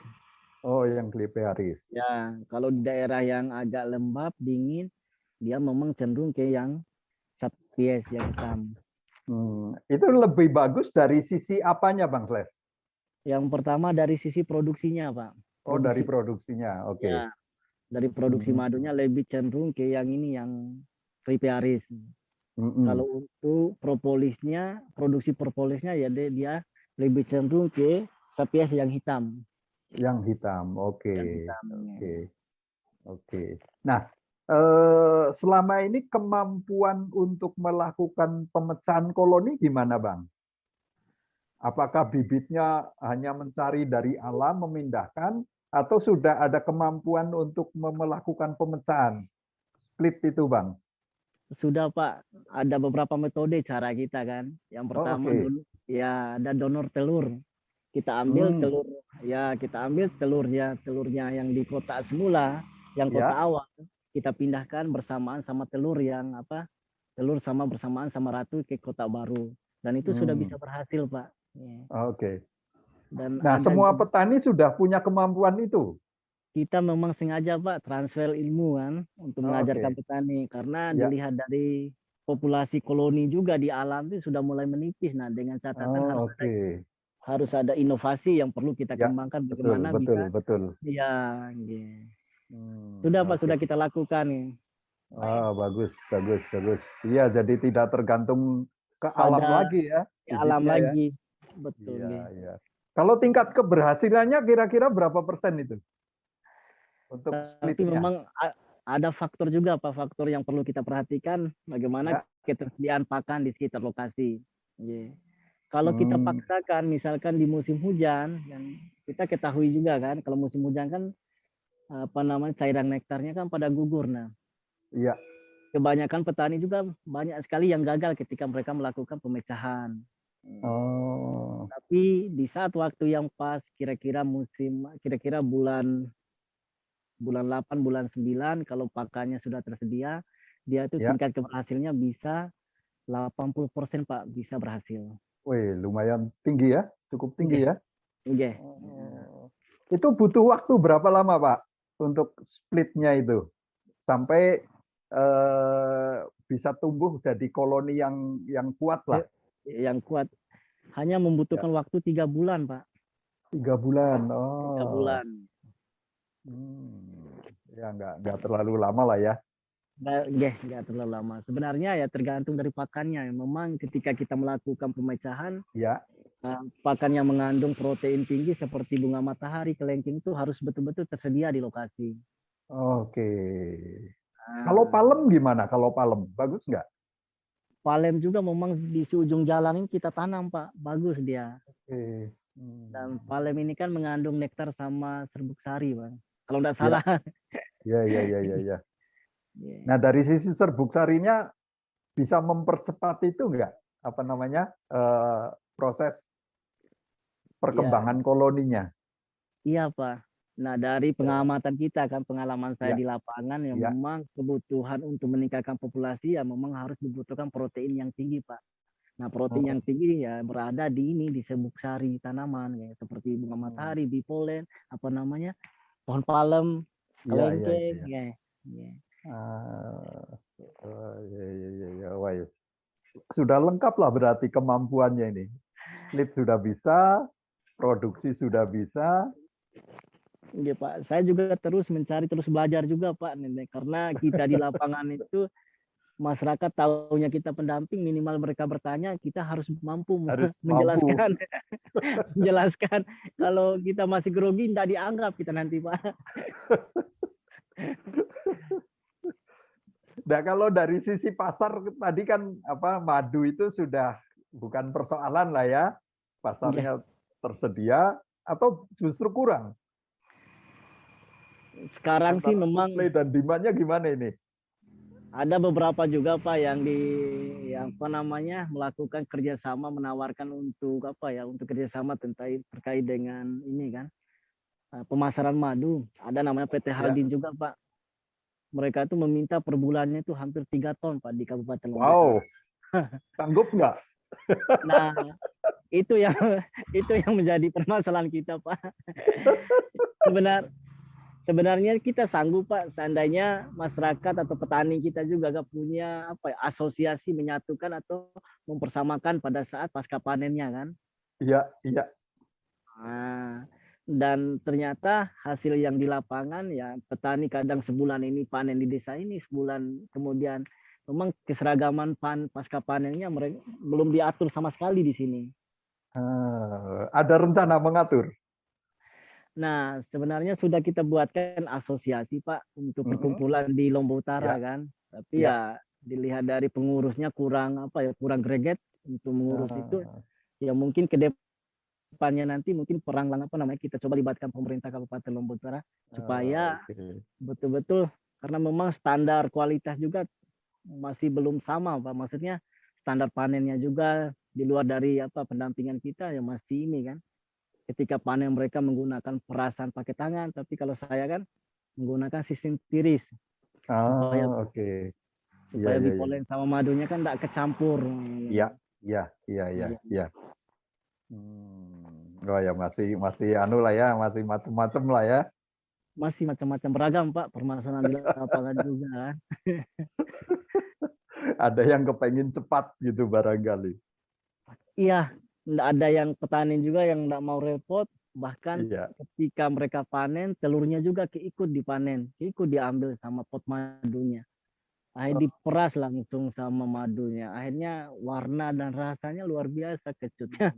Oh, yang Clypearis. Ya, kalau di daerah yang agak lembab, dingin, dia memang cenderung ke yang Sapies, yang hitam. Itu lebih bagus dari sisi apanya, Bang Sles? Yang pertama dari sisi produksinya, Pak. Oh, dari produksinya, oke. Ya, dari produksi madunya lebih cenderung ke yang ini, yang Clypearis. Kalau untuk propolisnya, produksi propolisnya ya dia lebih cenderung ke Sapies yang hitam. Yang hitam, oke. Nah, selama ini kemampuan untuk melakukan pemecahan koloni gimana, Bang? Apakah bibitnya hanya mencari dari alam, memindahkan, atau sudah ada kemampuan untuk melakukan pemecahan? Split itu, Bang? Sudah Pak, ada beberapa metode cara kita kan. Yang pertama ya ada donor telur. Kita ambil telurnya yang di kotak semula, yang kotak awal kita pindahkan bersamaan sama telur bersamaan sama ratu ke kotak baru. Dan itu sudah bisa berhasil Pak. Oke. Dan nah, semua petani sudah punya kemampuan itu? kita memang sengaja Pak transfer ilmu kan untuk Oh, mengajarkan oke. petani karena Ya. dilihat dari populasi koloni juga di alam itu sudah mulai menipis. Nah, dengan catatan Oh, oke. harus ada inovasi yang perlu kita Ya, kembangkan betul, bagaimana betul, bisa betul. ya nggih. Sudah Pak, Oke. sudah kita lakukan nih. Oh, bagus, bagus, bagus. Iya, jadi tidak tergantung ke alam Pada lagi ya, alam bibitnya ya. lagi. Betul Iya, nggih. iya. Kalau tingkat keberhasilannya kira-kira berapa persen itu untuk Tapi splitnya? memang ada faktor juga Pak, faktor yang perlu kita perhatikan bagaimana Ya. ketersediaan pakan di sekitar lokasi. Nggih. Kalau kita Hmm, paksakan misalkan di musim hujan, yang kita ketahui juga kan kalau musim hujan kan apa namanya cairan nektarnya kan pada gugur. Nah, iya. kebanyakan petani juga banyak sekali yang gagal ketika mereka melakukan pemecahan. Oh, Tapi di saat waktu yang pas, kira-kira bulan bulan 8, bulan 9, kalau pakannya sudah tersedia, dia itu ya. tingkat keberhasilannya bisa 80% Pak, bisa berhasil. Wih, lumayan tinggi ya, cukup tinggi Nggih, ya. nggih. Oh. Itu butuh waktu berapa lama, Pak, untuk splitnya itu sampai bisa tumbuh jadi koloni yang kuat lah. Yang kuat hanya Ya, membutuhkan waktu 3 bulan Pak. 3 bulan. Tiga Oh, bulan. ya nggak terlalu lama lah ya. Nggak terlalu lama. Sebenarnya ya tergantung dari pakannya. Memang ketika kita melakukan pemecahan, Ya, pakan yang mengandung protein tinggi seperti bunga matahari, kelengking itu harus betul-betul tersedia di lokasi. oke. Kalau Nah, palem gimana? Kalau palem, bagus nggak? palem juga memang di ujung jalan ini kita tanam Pak, bagus dia. Oke. Dan palem ini kan mengandung nektar sama serbuk sari Bang. Kalau nggak Ya, salah. ya, ya, ya, ya, ya. Yeah. Nah, dari sisi serbuk sarinya bisa mempercepat itu nggak? Apa namanya? Proses Ya, perkembangan koloninya. iya Pak. Nah dari pengamatan kita kan, pengalaman saya Ya, di lapangan yang ya. memang kebutuhan untuk meningkatkan populasi ya memang harus dibutuhkan protein yang tinggi Pak. Nah protein yang Oh, tinggi ya berada di ini di serbuk sari tanaman ya seperti bunga oh. matahari, bipolen, apa namanya pohon palem, Iya, iya, iya, kelengkeng, iya. ya. Ya. Ah, oh, iya, iya, iya, iya. Wah, ya. Sudah lengkap lah berarti kemampuannya ini. Split sudah bisa, produksi sudah bisa. Ya, Pak, saya juga terus mencari, terus belajar juga Pak, karena kita di lapangan itu masyarakat tahunya kita pendamping, minimal mereka bertanya, kita harus mampu Harus mampu. menjelaskan, menjelaskan. Kalau kita masih grogi, tidak dianggap kita nanti Pak. Nah, kalau dari sisi pasar tadi kan apa madu itu sudah bukan persoalan lah ya. Ya. Pasarnya tersedia atau justru kurang Sekarang sih antara memang supply dan demand-nya gimana ini? ada beberapa juga Pak yang apa namanya melakukan kerjasama, menawarkan untuk apa ya, untuk kerjasama terkait dengan ini kan pemasaran madu. Ada namanya PT Ya. Haldin juga Pak. Mereka itu meminta per bulannya itu hampir 3 ton Pak di Kabupaten Lombok Utara. Wow, sanggup nggak? Nah, itu yang itu yang menjadi permasalahan kita Pak. Sebenar Sebenarnya kita sanggup Pak, seandainya masyarakat atau petani kita juga gak punya apa ya, asosiasi menyatukan atau mempersamakan pada saat pasca panennya kan. Iya, iya. Nah, dan ternyata hasil yang di lapangan ya petani kadang sebulan ini panen di desa ini, sebulan kemudian memang keseragaman pasca panennya mereka belum diatur sama sekali di sini. Ada rencana mengatur. Nah, sebenarnya sudah kita buatkan asosiasi Pak untuk Mm-mm. perkumpulan di Lombok Utara Ya, kan. Tapi ya. ya dilihat dari pengurusnya kurang apa ya, kurang greget untuk mengurus itu. Ah, Ya mungkin ke depannya nanti mungkin perang apa namanya kita coba libatkan pemerintah Kabupaten Lombok Utara supaya oke. betul-betul karena memang standar kualitas juga masih belum sama Pak. Maksudnya standar panennya juga di luar dari apa pendampingan kita ya masih ini kan. Ketika panen mereka menggunakan perasan pakai tangan, tapi kalau saya kan menggunakan sistem tiris supaya Oke. Iya, supaya iya, iya. bipolen sama madunya kan tidak kecampur. Iya, iya, iya, iya, Iya. iya. Oh ya masih masih anu lah ya, masih macam-macam lah ya. masih macam-macam beragam Pak permasalahan di lapangan juga kan. Ada yang kepengen cepat gitu barangkali. Iya, nggak ada yang petani juga yang nggak mau repot, bahkan Iya. ketika mereka panen telurnya juga keikut dipanen, keikut diambil sama pot madunya. Akhirnya diperas langsung sama madunya. Akhirnya warna dan rasanya luar biasa kecutnya.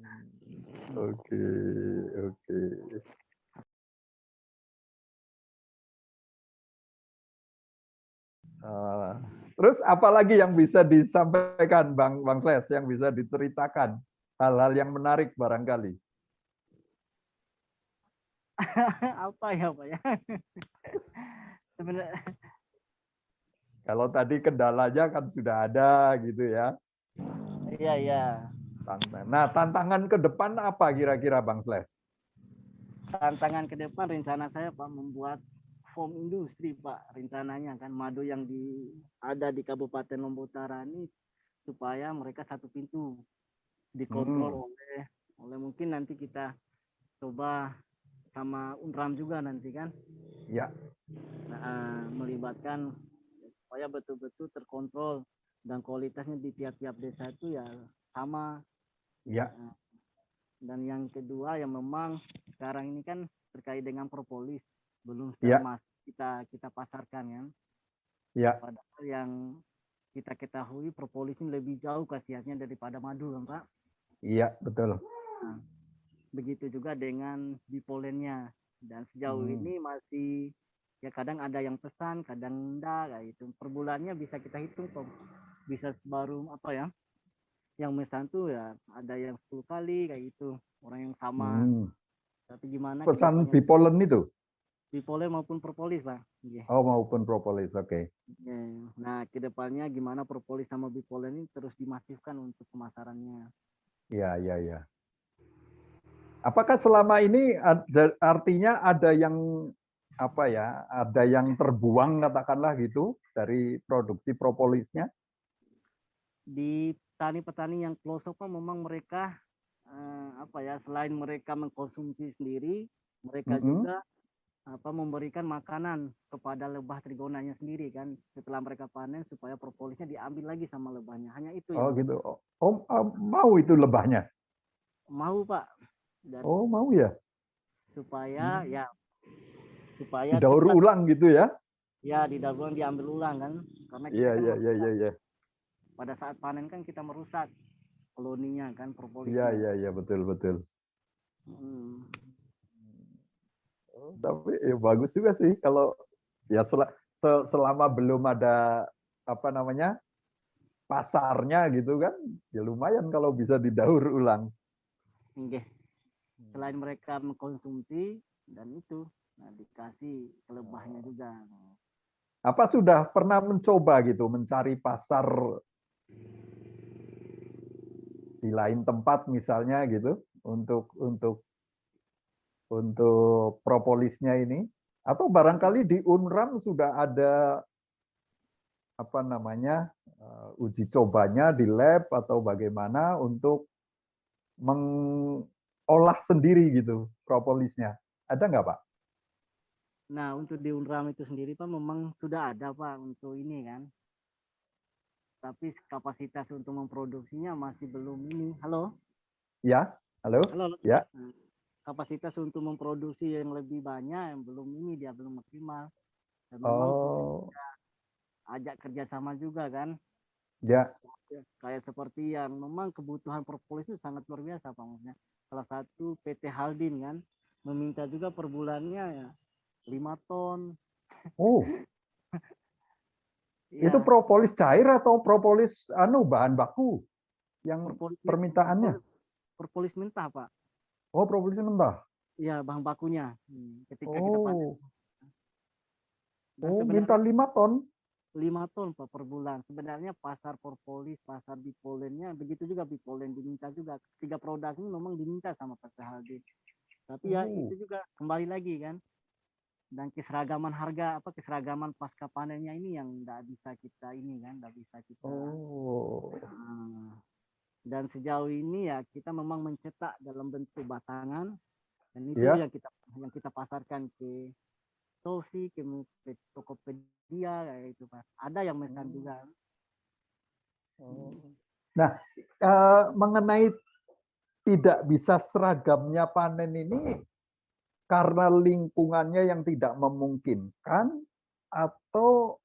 Oke, oke. Terus apalagi yang bisa disampaikan Bang Sles, yang bisa diceritakan hal-hal yang menarik barangkali. Apa ya Pak ya? Sebenarnya Kalau tadi kendalanya kan sudah ada gitu ya. iya iya. Nah, tantangan ke depan apa kira-kira Bang Sles? Tantangan ke depan rencana saya Pak membuat foam industri Pak, rencananya kan madu yang ada di Kabupaten Lombok Utara ini supaya mereka satu pintu dikontrol oleh mungkin nanti kita coba sama Unram juga nanti kan. Ya. Melibatkan supaya betul-betul terkontrol dan kualitasnya di tiap-tiap desa itu ya sama. Ya. Dan yang kedua yang memang sekarang ini kan terkait dengan propolis belum Ya. kita pasarkan kan. Ya. Padahal yang kita ketahui propolis ini lebih jauh khasiatnya daripada madu kan Pak. Iya betul. Nah, begitu juga dengan bipolennya dan sejauh ini masih ya kadang ada yang pesan kadang enggak kayak itu per bulannya bisa kita hitung bisa baru apa ya yang pesan tuh ya ada yang 10 kali kayak gitu orang yang sama tapi gimana pesan kedepannya bipolen itu bipolen maupun propolis Pak. Oh maupun propolis oke. Okay. Nah kedepannya gimana propolis sama bipolen ini terus dimasifkan untuk pemasarannya. Ya. Apakah selama ini artinya ada yang apa ya, ada yang terbuang katakanlah gitu dari produksi propolisnya? Di petani-petani yang pelosok Pak memang mereka apa ya selain mereka mengkonsumsi sendiri, mereka juga memberikan makanan kepada lebah trigonanya sendiri kan setelah mereka panen supaya propolisnya diambil lagi sama lebahnya. Hanya itu Oh yang gitu. Mau itu lebahnya? mau Pak. Dan mau ya. Supaya supaya didaur cepat. ulang gitu ya? Ya didaur ulang diambil ulang kan karena kita kan Iya. pada saat panen kan kita merusak koloninya kan propolisnya. Iya betul. Tapi ya bagus juga sih kalau ya selama belum ada apa namanya pasarnya gitu kan ya lumayan kalau bisa didaur ulang. Selain mereka mengkonsumsi dan itu dikasih ke lebahnya juga. Apa sudah pernah mencoba gitu mencari pasar di lain tempat misalnya gitu untuk propolisnya ini atau barangkali di Unram sudah ada apa namanya uji cobanya di lab atau bagaimana untuk mengolah sendiri gitu propolisnya ada nggak Pak? Nah untuk di Unram itu sendiri Pak memang sudah ada Pak untuk ini kan tapi kapasitas untuk memproduksinya masih belum ini. Halo? Ya, halo? Ya. Kapasitas untuk memproduksi yang lebih banyak yang belum ini dia belum maksimal. Dan memang sudah ajak kerjasama juga kan. Ya. Kayak seperti yang memang kebutuhan propolis itu sangat luar biasa Pak. Maksudnya salah satu PT Haldin kan meminta juga per bulannya ya 5 ton. Oh. Itu propolis cair atau propolis bahan baku yang permintaannya? Propolis mentah Pak. Oh propolis mentah. Iya bahan bakunya. Ketika kita panen. Minta 5 ton. 5 ton Pak per bulan. Sebenarnya pasar propolis, pasar bipolennya begitu juga bipolen diminta juga. 3 produk ini memang diminta sama PT Haldin. Tapi ya itu juga kembali lagi kan. Dan keseragaman harga keseragaman pasca panennya ini yang enggak bisa kita ini kan, enggak bisa kita. Dan sejauh ini ya kita memang mencetak dalam bentuk batangan dan itu yang kita pasarkan ke Sofi, ke Tokopedia kayak itu Pak. Ada yang mekan juga. Nah, mengenai tidak bisa seragamnya panen ini karena lingkungannya yang tidak memungkinkan atau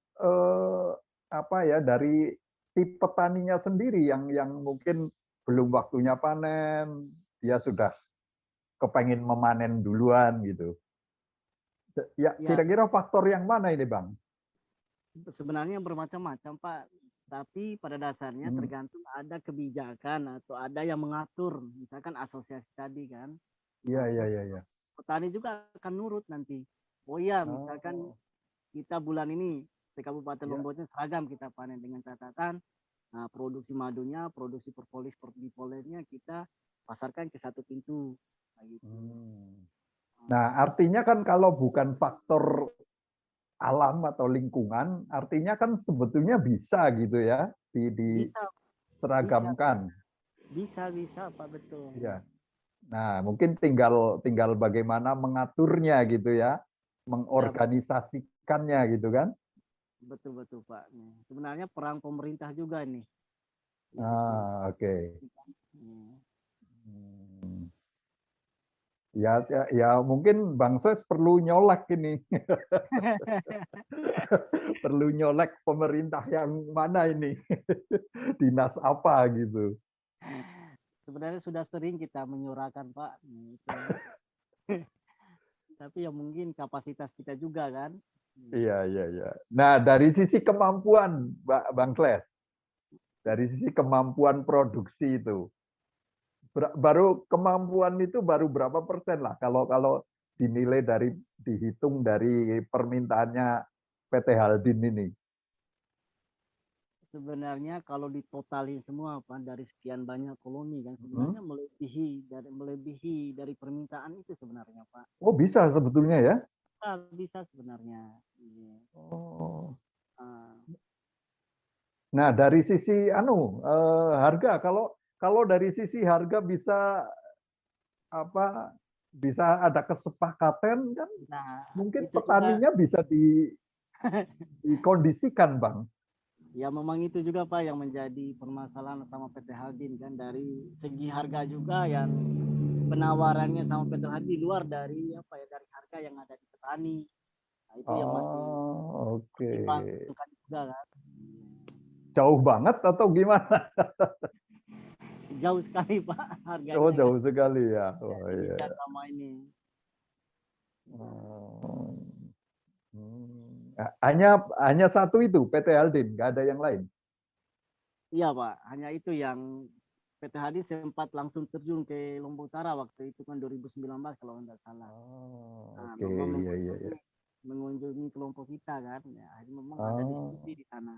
apa ya dari si petaninya sendiri yang mungkin belum waktunya panen, dia sudah kepengen memanen duluan gitu. Ya, Ya, kira-kira faktor yang mana ini, Bang? sebenarnya bermacam-macam Pak. Tapi pada dasarnya tergantung ada kebijakan atau ada yang mengatur, misalkan asosiasi tadi kan. Iya, Nah, iya, iya, iya. petani juga akan nurut nanti. Oh iya, misalkan kita bulan ini di Kabupaten Lomboknya seragam kita panen dengan catatan produksi madunya, produksi propolis, dipolisnya kita pasarkan ke satu pintu. Gitu. Nah, artinya kan kalau bukan faktor alam atau lingkungan, artinya kan sebetulnya bisa gitu ya diseragamkan. Bisa Pak, betul. Ya. Nah, mungkin tinggal bagaimana mengaturnya gitu ya, mengorganisasikannya gitu kan. Betul Pak. Sebenarnya perang pemerintah juga nih. Oke. Ya mungkin Bang Ses perlu nyolek ini. Perlu nyolek pemerintah yang mana ini. Dinas apa gitu. Sebenarnya sudah sering kita menyuarakan Pak. Tapi ya mungkin kapasitas kita juga kan. Iya. Nah, dari sisi kemampuan Bang Kles, dari sisi kemampuan produksi itu, kemampuan itu baru berapa persen lah kalau dinilai dihitung dari permintaannya PT Haldin ini. Sebenarnya kalau ditotalin semua Pak dari sekian banyak koloni kan sebenarnya melebihi dari permintaan itu sebenarnya Pak. Oh, bisa sebetulnya ya? Bisa sebenarnya. Oh. Nah, dari sisi harga, kalau dari sisi harga bisa ada kesepakatan kan? Mungkin petaninya juga bisa dikondisikan, Bang. Ya memang itu juga Pak yang menjadi permasalahan sama PT Haldin kan, dari segi harga juga yang penawarannya sama PT Haldin luar dari dari harga yang ada di petani. Nah, itu yang masih dibantukan juga kan. Jauh banget atau gimana? Jauh sekali Pak harganya. Oh, jauh sekali ya. Oh, iya. Sama ini. Hanya satu itu PT Haldin, nggak ada yang lain. Iya Pak, hanya itu yang PT Haldin sempat langsung terjun ke Lombok Utara waktu itu kan 2019 kalau nggak salah. Iya. Mengunjungi kelompok kita kan, ya memang ada diskusi di sana.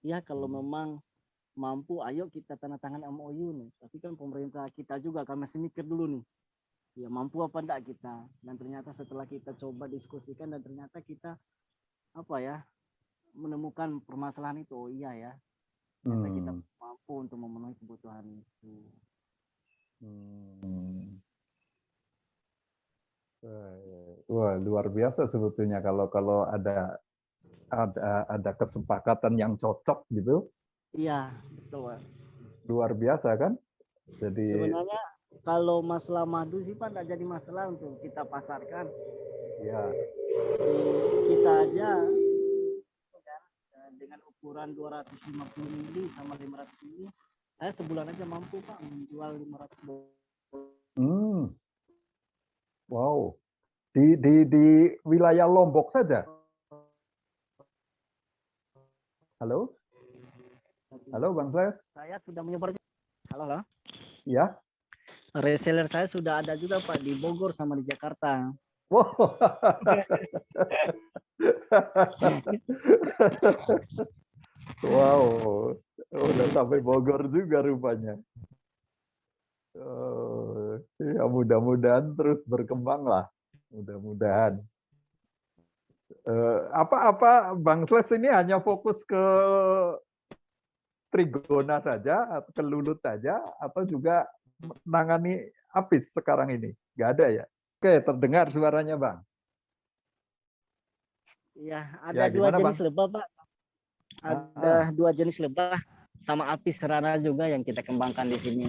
Ya kalau memang mampu, ayo kita tanda tangan MOU nih. Tapi kan pemerintah kita juga kan masih mikir dulu nih. Ya mampu apa enggak kita. Dan ternyata setelah kita coba diskusikan dan ternyata kita menemukan permasalahan itu. Oh iya ya. Ternyata kita mampu untuk memenuhi kebutuhan itu. Wah, luar biasa sebetulnya kalau ada kesepakatan yang cocok gitu. Iya, betul. Luar biasa kan? Jadi sebenarnya kalau masalah madu sih Pak tidak jadi masalah untuk kita pasarkan. Ya. Kita aja dengan ukuran 250 mili sama 500 mili, saya sebulan aja mampu Pak menjual 500. Wow. Di wilayah Lombok saja. Halo? Halo Bang Fles? Saya sudah menyebar. Halo. Ya. Reseller saya sudah ada juga Pak di Bogor sama di Jakarta. Wow. Wow. Udah sampai Bogor juga rupanya. Ya mudah-mudahan terus berkembang lah. Mudah-mudahan. Apa Bang Sles ini hanya fokus ke Trigona saja atau ke Lulut saja atau juga menangani Apis sekarang ini? Nggak ada ya? Oke, terdengar suaranya Bang. Ya, Ya, ada dua gimana, jenis Bang? lebah, Pak. Ah, Ada dua jenis lebah sama apis serana juga yang kita kembangkan di sini.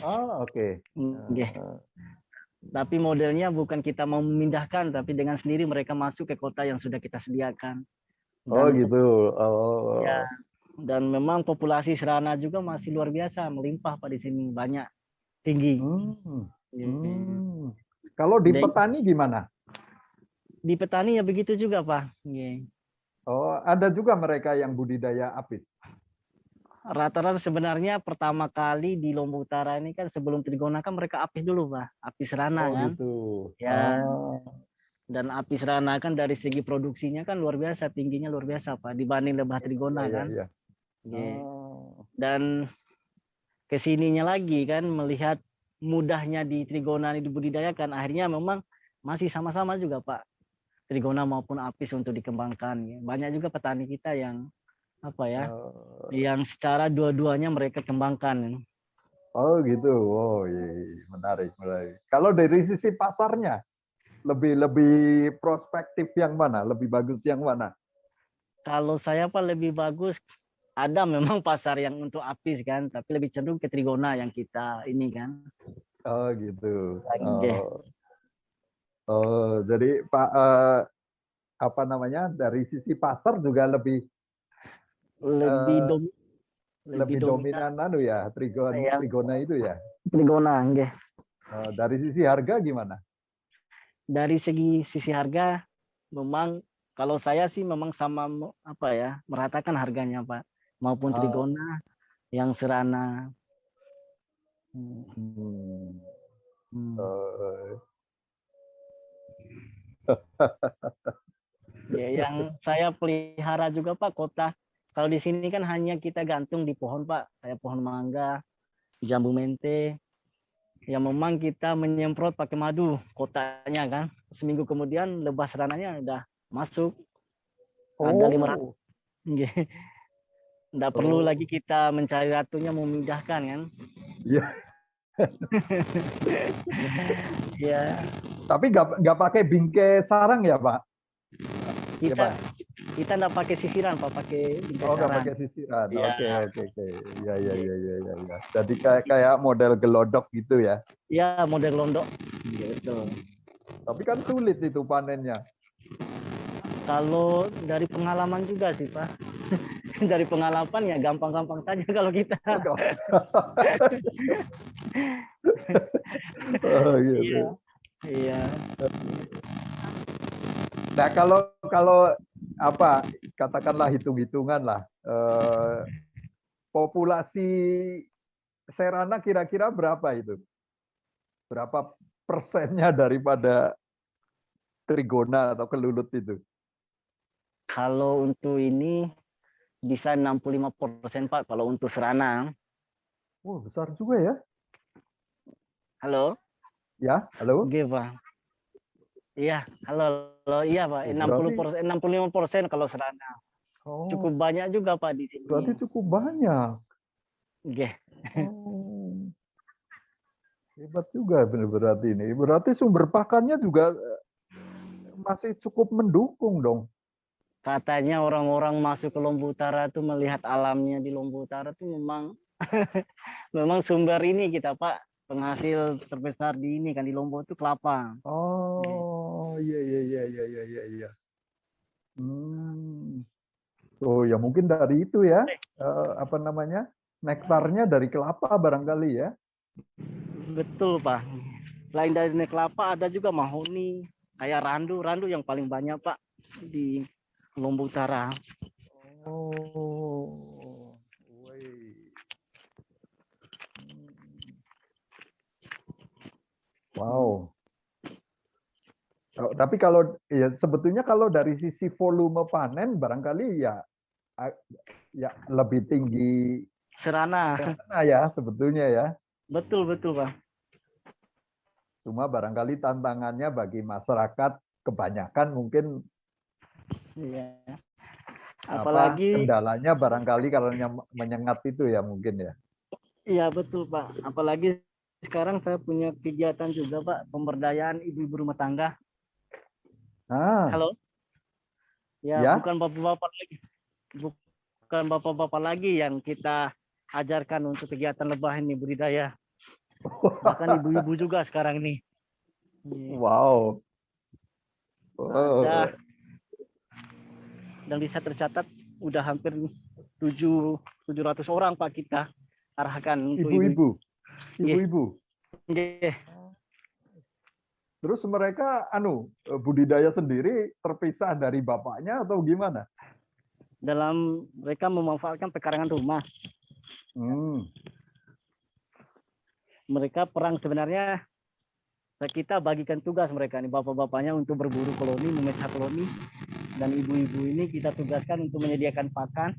oke. Nggih. Tapi modelnya bukan kita mau memindahkan, tapi dengan sendiri mereka masuk ke kota yang sudah kita sediakan. Oh, Dan gitu. ya, Oh. dan memang populasi serana juga masih luar biasa, melimpah Pak di sini, banyak, tinggi. Hmm. Nggih. Kalau di Dan petani gimana? di petani ya begitu juga, Pak. Nggih. Oh, ada juga mereka yang budidaya apis. Rata-rata sebenarnya pertama kali di Lombok Utara ini kan sebelum trigona kan mereka apis dulu, Pak. Apis serana Oh, kan. gitu. Ya, dan apis serana kan dari segi produksinya kan luar biasa, tingginya luar biasa, Pak, dibanding lebah Iya, trigona iya, kan. iya. Nggih. Dan kesininya lagi kan melihat mudahnya di trigona ini dibudidayakan, akhirnya memang masih sama-sama juga Pak, trigona maupun apis untuk dikembangkan. Banyak juga petani kita yang apa ya, yang secara dua-duanya mereka kembangkan. Oh, gitu. Oh, iya, iya. Menarik, menarik. Kalau dari sisi pasarnya, lebih lebih prospektif yang mana? Lebih bagus yang mana? Kalau saya Pak lebih bagus ada memang pasar yang untuk apis kan, tapi lebih cenderung ke trigona yang kita ini kan. Oh, gitu. Oke. Oh, jadi Pak apa namanya? Dari sisi pasar juga lebih Lebih eh, dom lebih lebih dominan dominan anu ya, yang trigona itu ya. trigona, nggih. Dari sisi harga gimana? Dari sisi harga memang kalau saya sih memang sama apa ya, meratakan harganya Pak, maupun Oh, trigona yang serana. hmm. Hmm. Eh, Ya, yang saya pelihara juga Pak kota. Kalau di sini kan hanya kita gantung di pohon Pak, kayak pohon mangga, jambu mente. Ya memang kita menyemprot pakai madu kotanya kan. Seminggu kemudian lebah serananya udah masuk. Ada 500. oh, Nggak perlu oh, lagi kita mencari ratunya memindahkan kan. iya. Ya, Tapi nggak pakai bingkai sarang ya, Pak? Ya, kita Pak. kita nggak pakai sisiran Pak, pakai bingkai Oh, nggak sarang. pakai sisiran. Ya, Oke, oke, oke. Ya, ya, ya, ya, ya, ya. Jadi kayak kayak model gelodok gitu ya. ya model londok. Gitu. Tapi kan sulit itu panennya. Kalau dari pengalaman juga sih Pak. Dari pengalaman ya gampang-gampang saja kalau kita. Oh, oh, gitu. Iya, iya. Nah, kalau kalau apa katakanlah hitung-hitungan lah populasi serana kira-kira berapa itu? Berapa persennya daripada trigona atau kelulut itu? Kalau untuk ini bisa 65% Pak kalau untuk serana. Oh, besar juga ya. Halo? Ya, halo. Oke, Pak. Iya, halo, halo. Iya, Pak. Oh, berarti 60%, 65% kalau serana. oh, Cukup banyak juga, Pak, di sini. berarti cukup banyak. Oke. Oh, hebat juga berarti ini. Berarti sumber pakannya juga masih cukup mendukung dong. Katanya orang-orang masuk ke Lombok Utara tuh melihat alamnya di Lombok Utara tuh memang memang sumber ini kita, Pak. Penghasil terbesar di ini kan di Lombok itu kelapa. Oh, iya, iya, iya, iya, iya, iya, iya. Hmm. Oh, ya mungkin dari itu ya. Apa namanya? Nektarnya dari kelapa barangkali ya. Betul, Pak. Selain dari kelapa ada juga mahoni, kayak randu yang paling banyak, Pak, di Lombok Utara. Oh, woi. Wow. Tapi kalau ya sebetulnya kalau dari sisi volume panen barangkali ya ya lebih tinggi Serana. ya sebetulnya ya. Betul, Pak. Cuma barangkali tantangannya bagi masyarakat kebanyakan mungkin Iya. apa Apalagi kendalanya barangkali kalau menyengat itu ya mungkin ya. iya betul, Pak. Apalagi sekarang saya punya kegiatan juga, Pak, pemberdayaan ibu-ibu rumah tangga. Ah, Halo. Ya? bukan bapak-bapak lagi. Bukan bapak-bapak lagi yang kita ajarkan untuk kegiatan lebah ini budidaya. Bahkan ibu-ibu juga sekarang ini. Wow. Ada, dan bisa tercatat udah hampir 700 orang Pak kita arahkan untuk Ibu-ibu. Iya. Ibu-ibu. Iya. Terus mereka budidaya sendiri terpisah dari bapaknya atau gimana? Dalam mereka memanfaatkan pekarangan rumah. Mereka perang sebenarnya, kita bagikan tugas mereka nih, bapak-bapaknya untuk berburu koloni, memecah koloni, dan ibu-ibu ini kita tugaskan untuk menyediakan pakan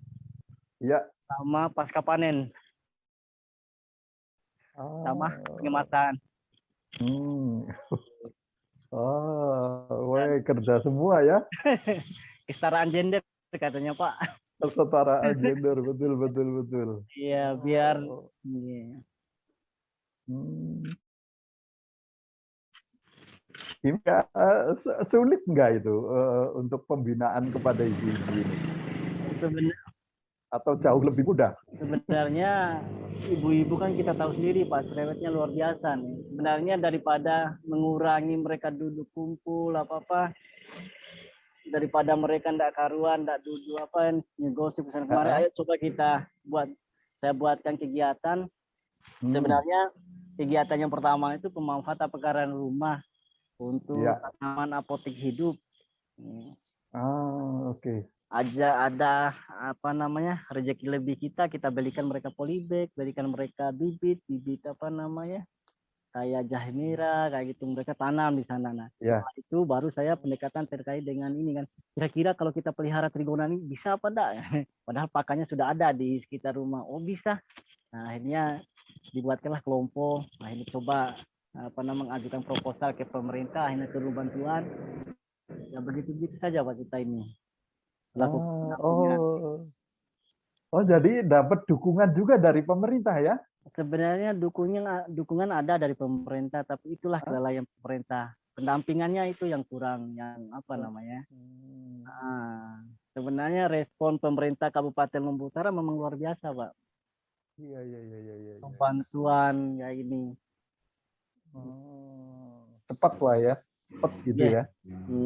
Ya. sama pasca panen sama pengemasan. Kerja semua ya. Kesetaraan gender katanya Pak. Kesetaraan gender, betul. Iya, biar sulit nggak itu untuk pembinaan kepada ibu-ibu ini? Sebenarnya Atau jauh lebih mudah? Sebenarnya ibu-ibu kan kita tahu sendiri Pak, cerewetnya luar biasa nih. Sebenarnya daripada mengurangi mereka duduk kumpul apa-apa, daripada mereka ndak karuan, ndak duduk apa ngegosip pesan kemarin, ayo coba saya buatkan kegiatan. Sebenarnya kegiatan yang pertama itu pemanfaatan pekarangan rumah untuk tanaman apotek hidup. Oke. Ada rezeki lebih kita belikan mereka polybag, belikan mereka bibit kayak jahe merah kayak gitu, mereka tanam di sana. Nah, setelah itu baru saya pendekatan terkait dengan ini kan, kira-kira kalau kita pelihara trigona ini bisa apa enggak? Padahal pakannya sudah ada di sekitar rumah. Oh bisa. Nah, akhirnya dibuatkanlah kelompok. Akhirnya coba mengajukan proposal ke pemerintah, akhirnya turun bantuan. Ya begitu saja Pak kita ini. Jadi dapat dukungan juga dari pemerintah ya? Sebenarnya dukungan ada dari pemerintah, tapi itulah kelalaian pemerintah. Pendampingannya itu yang kurang, sebenarnya respon pemerintah Kabupaten Lombok Utara memang luar biasa, Pak. Iya. Bantuan kayak ini. Cepat lah ya, cepat gitu ya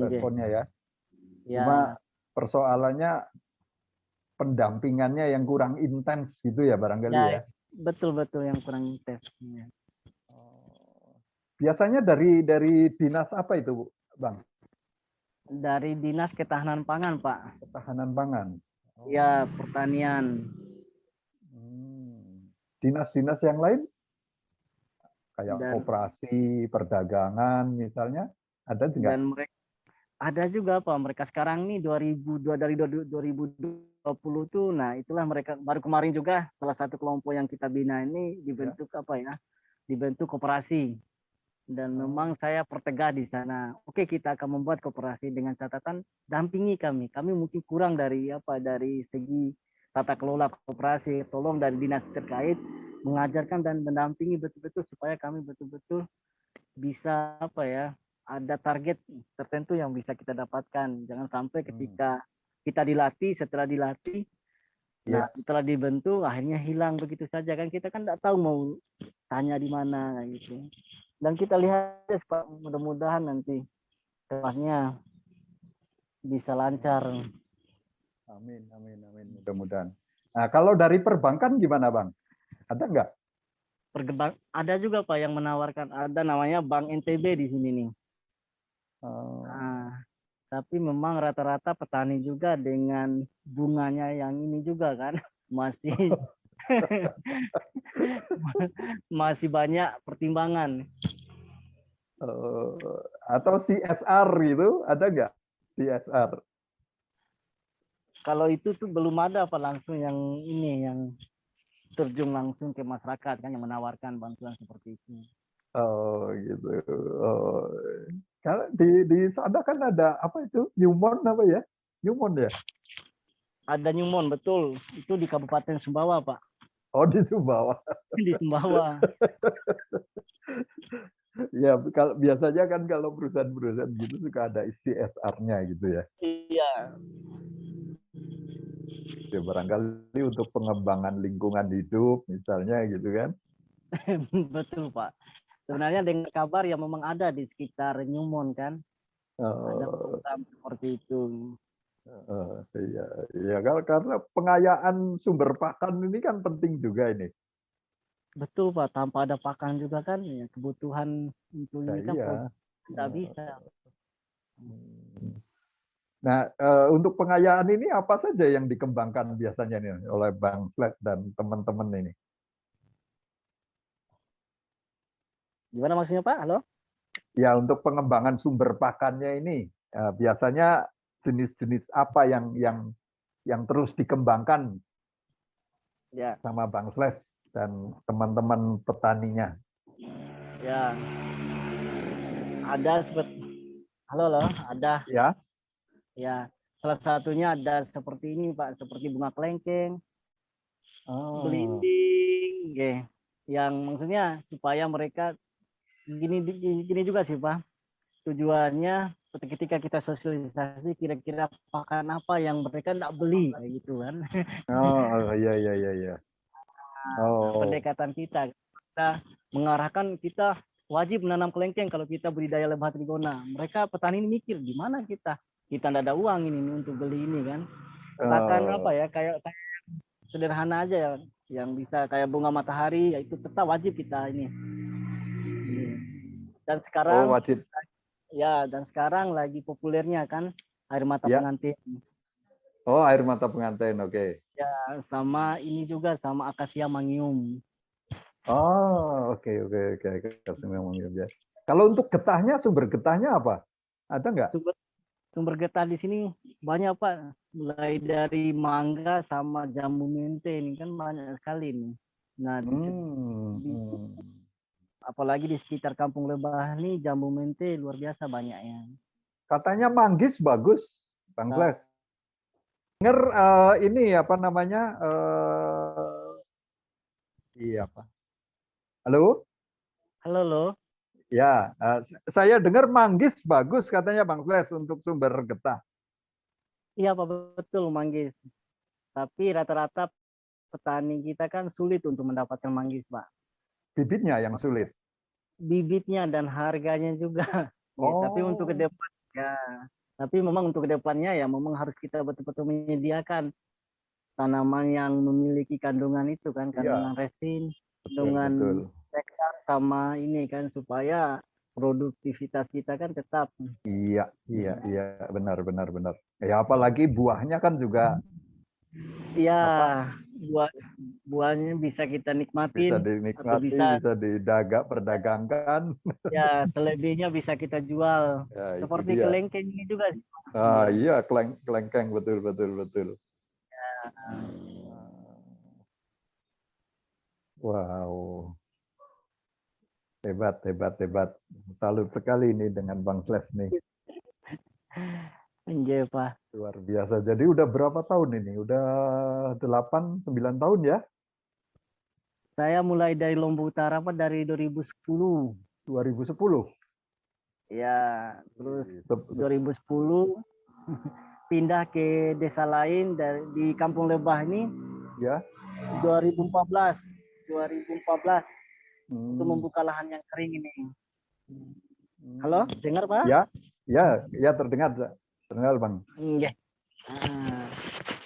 responnya ya. Cuma persoalannya pendampingannya yang kurang intens gitu ya barangkali ya. Betul yang kurang intens. Biasanya dari dinas apa itu, Bang? Dari Dinas Ketahanan Pangan, Pak. Ketahanan Pangan. Ya, pertanian. Dinas-dinas yang lain kayak koperasi, perdagangan misalnya ada juga. Dan mereka ada juga Pak, mereka sekarang nih 2020 tuh, nah itulah mereka baru kemarin juga salah satu kelompok yang kita bina ini dibentuk dibentuk koperasi, dan memang saya pertegah di sana. Oke, kita akan membuat koperasi dengan catatan dampingi kami mungkin kurang dari segi tata kelola koperasi, tolong dari dinas terkait mengajarkan dan mendampingi betul-betul supaya kami betul-betul bisa ada target tertentu yang bisa kita dapatkan. Jangan sampai ketika kita dilatih, setelah dilatih, setelah dibentuk, akhirnya hilang begitu saja. Kan kita kan tidak tahu mau tanya di mana gitu. Dan kita lihat, Pak, mudah-mudahan nanti kelasnya bisa lancar. Amin. Mudah-mudahan. Nah, kalau dari perbankan gimana, Bang? Ada nggak? Ada juga Pak yang menawarkan. Ada namanya Bank NTB di sini nih. Tapi memang rata-rata petani juga dengan bunganya yang ini juga kan masih banyak pertimbangan. Atau CSR itu ada nggak? CSR? Kalau itu tuh belum ada Pak langsung yang terjun langsung ke masyarakat kan yang menawarkan bantuan seperti itu. Oh gitu. Kalau di sana kan ada apa itu? Newmont apa ya? Newmont ya? Ada Newmont, betul. Itu di Kabupaten Sumbawa, Pak. Oh, di Sumbawa. di Sumbawa. Ya, kalau biasanya kan kalau perusahaan-perusahaan gitu suka ada CSR-nya gitu ya. Iya, Ya, barangkali untuk pengembangan lingkungan hidup misalnya gitu kan. betul Pak. Sebenarnya dengan kabar yang memang ada di sekitar Newmont kan, ada Oh, program seperti itu. iya, iya. Karena pengayaan sumber pakan ini kan penting juga ini. Betul Pak, tanpa ada pakan juga kan, ya, kebutuhan untuk Nah, ini kan iya. tidak bisa. Nah, untuk pengayaan ini apa saja yang dikembangkan biasanya nih oleh Bang Sled dan teman-teman ini? Gimana maksudnya Pak? Halo? Ya, untuk pengembangan sumber pakannya ini biasanya jenis-jenis apa yang terus dikembangkan Ya, sama Bang Sled dan teman-teman petaninya? ya. Ada seperti halo, ada Ya. ya. Salah satunya ada seperti ini Pak, seperti bunga kelengkeng, Oh, belimbing, ya. Yang maksudnya supaya mereka gini juga sih Pak. Tujuannya ketika kita sosialisasi kira-kira pakan apa yang mereka tidak beli kayak gitu kan. oh, iya, iya, iya, iya. Oh, Pendekatan kita mengarahkan kita wajib menanam kelengkeng kalau kita budidaya lebah trigona. Mereka petani ini mikir gimana kita tidak ada uang ini untuk beli ini kan. Katakan apa ya kayak sederhana aja ya yang bisa kayak bunga matahari ya itu tetap wajib kita ini. Dan sekarang wajib. ya dan sekarang lagi populernya kan air mata Ya. pengantin. Oh, air mata pengantin, oke. Ya sama ini juga sama akasia mangium. Oh, oke. Ya. Kalau untuk getahnya, sumber getahnya apa? Ada nggak? Sumber getah di sini banyak Pak, mulai dari mangga sama jambu mente ini kan banyak sekali nih. Nah, apalagi di sekitar Kampung Lebah nih jambu mente luar biasa banyaknya. Katanya manggis bagus, Bang Nah, Fles. Dengar ini apa namanya? Iya Pak. Halo? halo loh. Ya, saya dengar manggis bagus katanya Bang Fles untuk sumber getah. Iya Pak betul manggis. Tapi rata-rata petani kita kan sulit untuk mendapatkan manggis Pak. Bibitnya yang sulit. Bibitnya dan harganya juga. Ya, tapi untuk ke depan ya. Tapi memang untuk kedepannya ya memang harus kita betul-betul menyediakan tanaman yang memiliki kandungan itu kan, kandungan resin, kandungan nektar sama ini kan supaya produktivitas kita kan tetap. Iya, benar. Ya apalagi buahnya kan juga Iya, buahnya bisa kita bisa nikmatin atau dinikmati, bisa bisa diperdagangkan. ya selebihnya bisa kita jual. Ya, itu Seperti dia. kelengkeng ini juga. Iya, kelengkeng betul. Wow. Hebat. Salut sekali ini dengan Bang Fles nih. Iya, Pak. Luar biasa. Jadi udah berapa tahun ini? Udah 8-9 tahun ya? Saya mulai dari Lombok Utara Pak dari 2010. 2010. Ya, terus 2010 pindah ke desa lain di Kampung Lebah ini. Ya. 2014 untuk membuka lahan yang kering ini. Halo, dengar Pak? Ya terdengar Bang. Ya.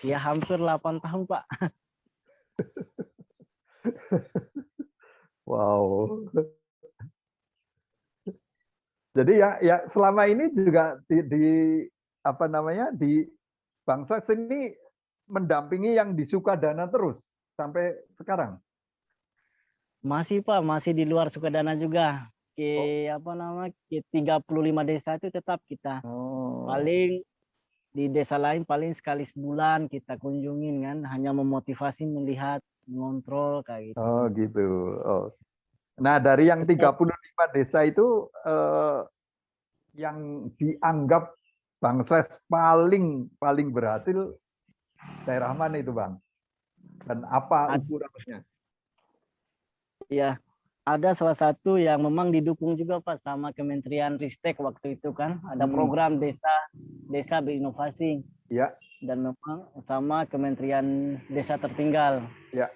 Ya hampir 8 tahun Pak. Wow. Jadi ya selama ini juga di apa namanya di Bang Fles ini mendampingi yang di Sukadana terus sampai sekarang. Masih Pak, masih di luar Sukadana juga. Ke 35 desa itu tetap kita. Paling di desa lain paling sekali sebulan kita kunjungin kan, hanya memotivasi melihat, mengontrol kayak gitu. Oh gitu. Oh. Nah, dari yang 35 desa itu yang dianggap Bang Fles paling berhasil daerah mana itu, Bang? Dan apa ukurannya? Ya, ada salah satu yang memang didukung juga Pak sama Kementerian Ristek waktu itu kan, ada program desa berinovasi. Ya. Dan memang sama Kementerian Desa Tertinggal. Ya.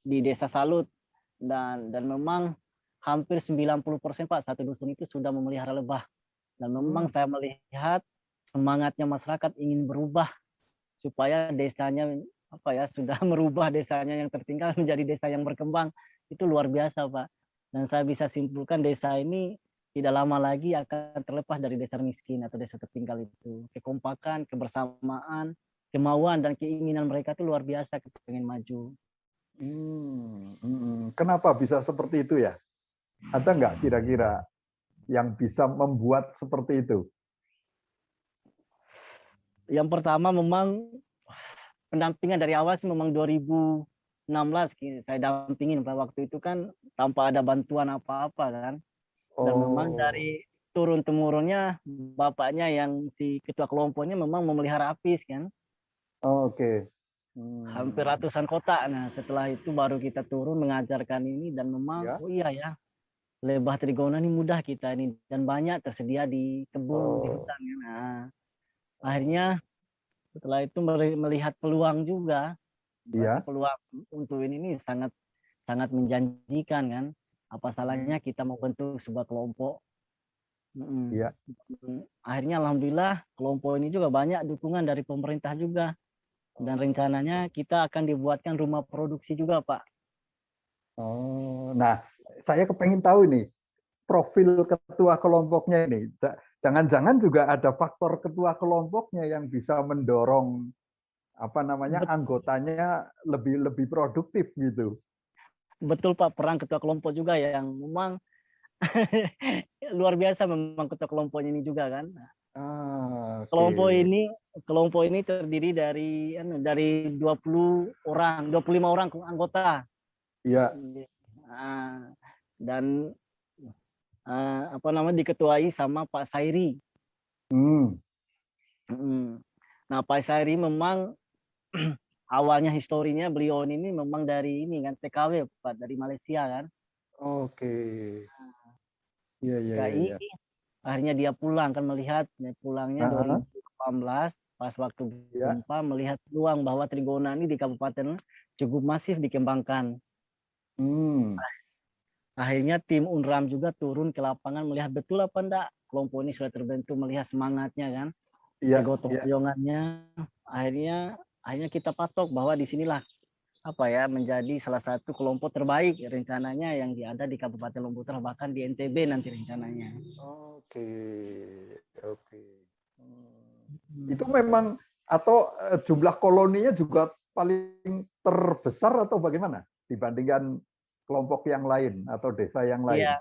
Di Desa Salut, dan memang hampir 90% Pak satu dusun itu sudah memelihara lebah. Dan memang saya melihat semangatnya masyarakat ingin berubah supaya desanya sudah merubah desanya yang tertinggal menjadi desa yang berkembang. Itu luar biasa Pak. Dan saya bisa simpulkan desa ini tidak lama lagi akan terlepas dari desa miskin atau desa tertinggal itu. Kekompakan, kebersamaan, kemauan dan keinginan mereka itu luar biasa pengen maju. Kenapa bisa seperti itu ya? Ada nggak kira-kira yang bisa membuat seperti itu? Yang pertama memang pendampingan dari awal sih memang 2016 saya dampingin pada waktu itu kan tanpa ada bantuan apa-apa kan. Dan memang dari turun-temurunnya bapaknya yang si ketua kelompoknya memang memelihara apis kan. Oke. Hampir ratusan kotak. Nah setelah itu baru kita turun mengajarkan ini dan memang oh iya ya, lebah trigona ini mudah kita ini dan banyak tersedia di kebun di hutan. Nah akhirnya setelah itu melihat peluang juga, peluang untuk ini sangat menjanjikan kan. Apa salahnya kita membentuk sebuah kelompok. Akhirnya alhamdulillah kelompok ini juga banyak dukungan dari pemerintah juga. Dan rencananya kita akan dibuatkan rumah produksi juga, Pak. Nah, saya kepengen tahu nih, profil ketua kelompoknya ini. Jangan-jangan juga ada faktor ketua kelompoknya yang bisa mendorong anggotanya lebih produktif gitu. Betul Pak, peran ketua kelompok juga yang memang luar biasa memang ketua kelompoknya ini juga kan. Kelompok ini terdiri dari 25 orang anggota. Iya. Dan diketuai sama Pak Sairi. Nah, Pak Sairi memang awalnya historinya beliau ini memang dari ini kan TKW Pak, dari Malaysia kan. Oke. Iya. Akhirnya dia pulang kan melihat pulangnya 2018 pas waktu gempa melihat peluang bahwa trigona ini di kabupaten cukup masif dikembangkan. Akhirnya tim UNRAM juga turun ke lapangan melihat betul apa enggak kelompok ini sudah terbentuk, melihat semangatnya kan, gotong royongannya. Akhirnya kita patok bahwa disinilah menjadi salah satu kelompok terbaik rencananya yang ada di Kabupaten Lombok Utara, bahkan di NTB nanti rencananya. Oke. Itu memang atau jumlah koloninya juga paling terbesar atau bagaimana dibandingkan kelompok yang lain atau desa yang lain? Iya,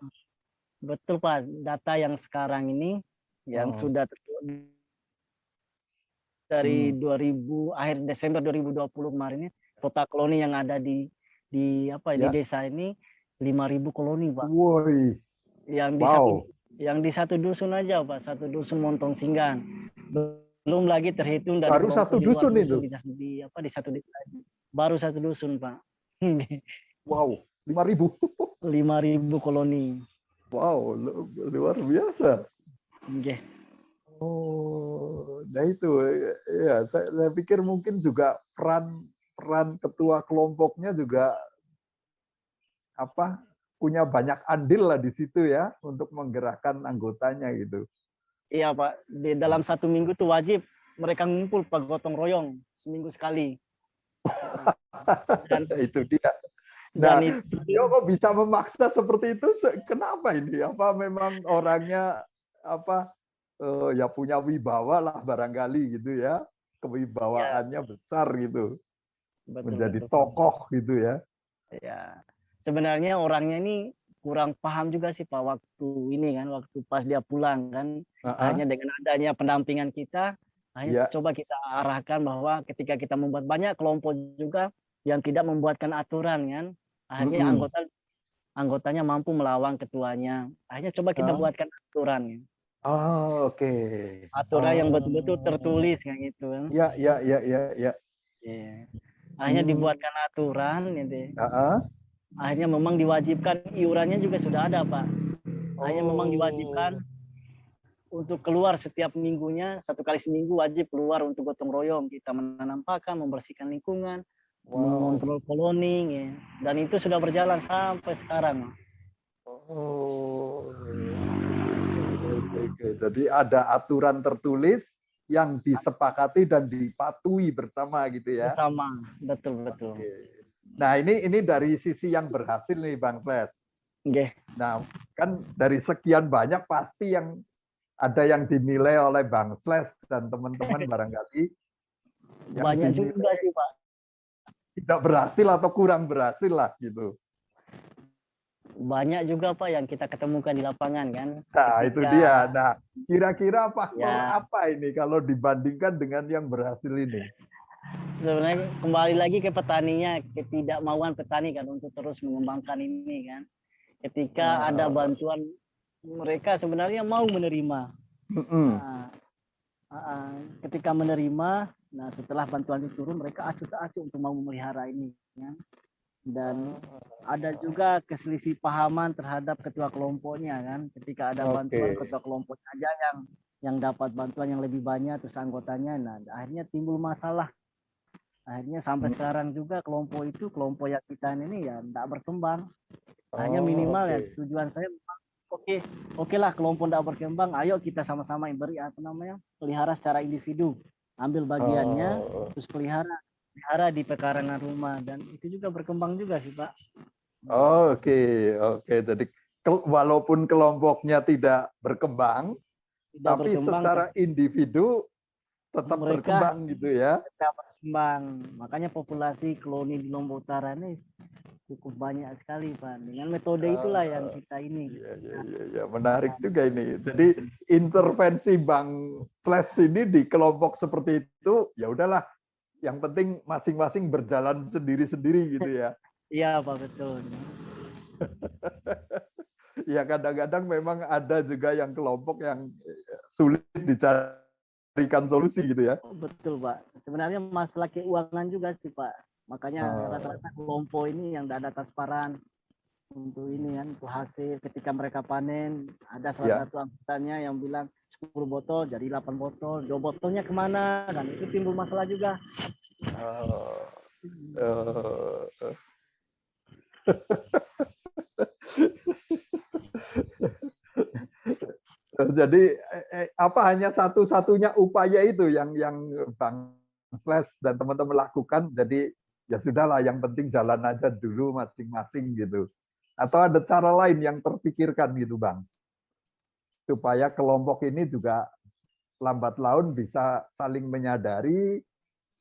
betul Pak. Data yang sekarang ini yang sudah dari 2000 akhir Desember 2020 kemarin ini, total koloni yang ada di desa ini 5.000 koloni, Pak. Woi. Yang di satu dusun aja, Pak, satu dusun Montong Singgang. Belum lagi terhitung dari baru satu dusun itu. Di satu desa. Baru satu dusun, Pak. Wow, 5.000. 5.000 koloni. Wow, luar biasa. Okay. Nah itu ya saya pikir mungkin juga peran ketua kelompoknya juga punya banyak andil lah di situ ya untuk menggerakkan anggotanya gitu. Iya Pak, di dalam satu minggu tuh wajib mereka ngumpul Pak, gotong royong seminggu sekali. Dan itu dia. Nah, beliau kok bisa memaksa seperti itu? Kenapa ini? Apa memang orangnya ya punya wibawa lah barangkali gitu ya, kewibawaannya besar gitu, menjadi tokoh gitu ya. Ya, sebenarnya orangnya ini kurang paham juga sih Pak waktu ini kan, waktu pas dia pulang kan, hanya dengan adanya pendampingan kita, hanya coba kita arahkan bahwa ketika kita membuat banyak kelompok juga yang tidak membuatkan aturan kan, akhirnya anggotanya mampu melawan ketuanya, akhirnya coba kita buatkan aturan. Oke. Aturan yang betul-betul tertulis kayak gitu kan. Iya. Akhirnya dibuatkan aturan gitu. akhirnya memang diwajibkan, iurannya juga sudah ada Pak. Akhirnya memang diwajibkan untuk keluar setiap minggunya, 1 kali seminggu wajib keluar untuk gotong royong. Kita menanam pakan, membersihkan lingkungan, mengontrol koloni, ya. Dan itu sudah berjalan sampai sekarang. Oke. Jadi ada aturan tertulis yang disepakati dan dipatuhi bersama gitu ya. Bersama, betul. Oke. Nah ini dari sisi yang berhasil nih Bang Fles. Okay. Nah kan dari sekian banyak pasti yang ada yang dinilai oleh Bang Slash dan teman-teman barangkali banyak juga sih Pak. Tidak berhasil atau kurang berhasil lah gitu. Banyak juga Pak yang kita ketemukan di lapangan kan. Nah itu dia. Nah kira-kira faktor apa ini kalau dibandingkan dengan yang berhasil ini? Sebenarnya kembali lagi ke petaninya, ketidakmauan petani kan untuk terus mengembangkan ini kan. Ketika ada bantuan, mereka sebenarnya mau menerima. Ketika menerima, nah setelah bantuan itu turun, mereka acuh tak acuh untuk mau memelihara ini. Ya. Dan ada juga keselisih pahaman terhadap ketua kelompoknya kan. Ketika ada bantuan, ketua kelompok saja yang dapat bantuan yang lebih banyak, terus anggotanya, nah akhirnya timbul masalah. Akhirnya sampai sekarang juga kelompok yang kita ini ya tidak berkembang. Hanya minimal ya tujuan saya oke lah kelompok tidak berkembang, ayo kita sama-sama yang beri pelihara secara individu, ambil bagiannya terus pelihara di pekarangan rumah, dan itu juga berkembang juga sih Pak. Oke. Jadi walaupun kelompoknya tidak berkembang, tapi secara individu tetap berkembang gitu ya. Tetap berkembang, makanya populasi koloni di Lombok Utara ini cukup banyak sekali Pak. Dengan metode itulah yang kita ini. Iya, menarik juga ini. Jadi intervensi Bang Slash ini di kelompok seperti itu, ya udahlah. Yang penting masing-masing berjalan sendiri-sendiri gitu ya. Iya Pak, betul. Ya kadang-kadang memang ada juga yang kelompok yang sulit dicarikan solusi gitu ya. Betul Pak. Sebenarnya masalah keuangan juga sih Pak. Makanya rata-rata kelompok ini yang tidak ada transparan untuk ini kan, untuk hasil ketika mereka panen. Ada salah satu anggotanya yang bilang 10 botol jadi 8 botol, 2 botolnya kemana, dan itu timbul masalah juga. Jadi apa hanya satu-satunya upaya itu yang Bang Slash dan teman-teman lakukan, jadi ya sudahlah yang penting jalan aja dulu masing-masing gitu. Atau ada cara lain yang terpikirkan gitu Bang, supaya kelompok ini juga lambat laun bisa saling menyadari,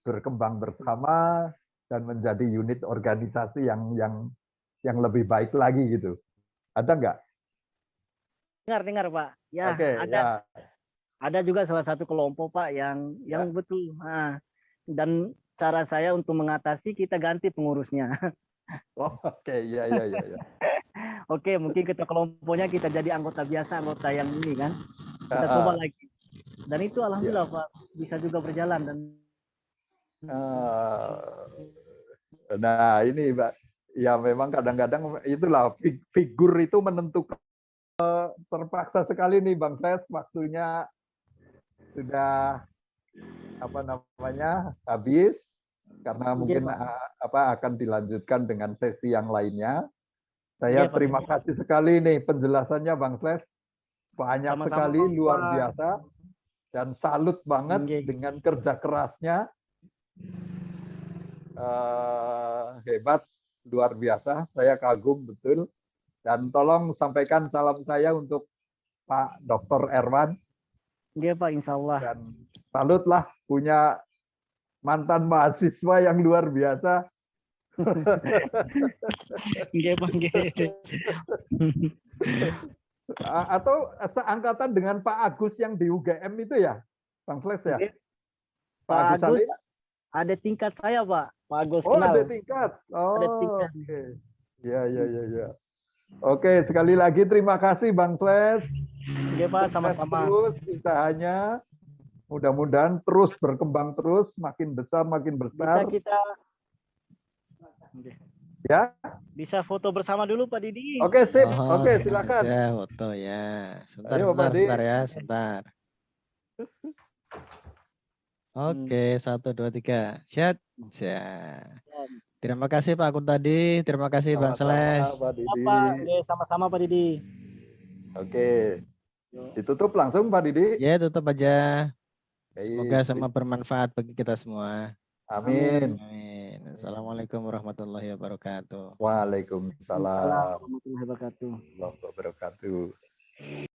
berkembang bersama, dan menjadi unit organisasi yang lebih baik lagi gitu. Ada nggak? Dengar Pak. Ya, ada juga salah satu kelompok Pak yang betul. Nah, dan cara saya untuk mengatasi, kita ganti pengurusnya. Iya. Oke, mungkin ketua kelompoknya kita jadi anggota biasa, anggota yang ini kan. Kita coba lagi. Dan itu alhamdulillah Pak, bisa juga berjalan. Dan nah ini Pak, ya memang kadang-kadang itulah figur itu menentukan. Terpaksa sekali nih Bang Slash, waktunya sudah habis, karena mungkin akan dilanjutkan dengan sesi yang lainnya. Saya terima kasih sekali nih penjelasannya Bang Slash, banyak sekali, luar biasa, dan salut banget dengan kerja kerasnya, hebat, luar biasa, saya kagum betul. Dan tolong sampaikan salam saya untuk Pak Dr. Erwan. Iya Pak, insya Allah. Dan salutlah punya mantan mahasiswa yang luar biasa. Iya Pak. Atau seangkatan dengan Pak Agus yang di UGM itu ya, Bang Slash ya? Pak Agus ada tingkat saya Pak. Pak Agus kenal. Ada tingkat. Ada tingkat. Iya. Oke, sekali lagi terima kasih Bang Slash. Oke Pak, sama-sama. Terus usahanya mudah-mudahan terus berkembang terus, makin besar makin besar. Kita ya. Bisa foto bersama dulu Pak Didi. Oke, sip. Oh, Oke, silakan. ya, foto ya. Sebentar, Ayo, sebentar, Pak Di. sebentar ya, sebentar. Oke, 1, 2, 3. Siap. Siap. Terima kasih Pak Kuntadi. Terima kasih Bang Sama-sama, Seles. Pak Didi. Oke, sama-sama Pak Didi. Oke. Ditutup langsung, Pak Didi. Ya, tutup aja. Baik. Semoga semua bermanfaat bagi kita semua. Amin. Amin. Assalamualaikum warahmatullahi wabarakatuh. Waalaikumsalam Assalamualaikum warahmatullahi wabarakatuh. warahmatullahi wabarakatuh.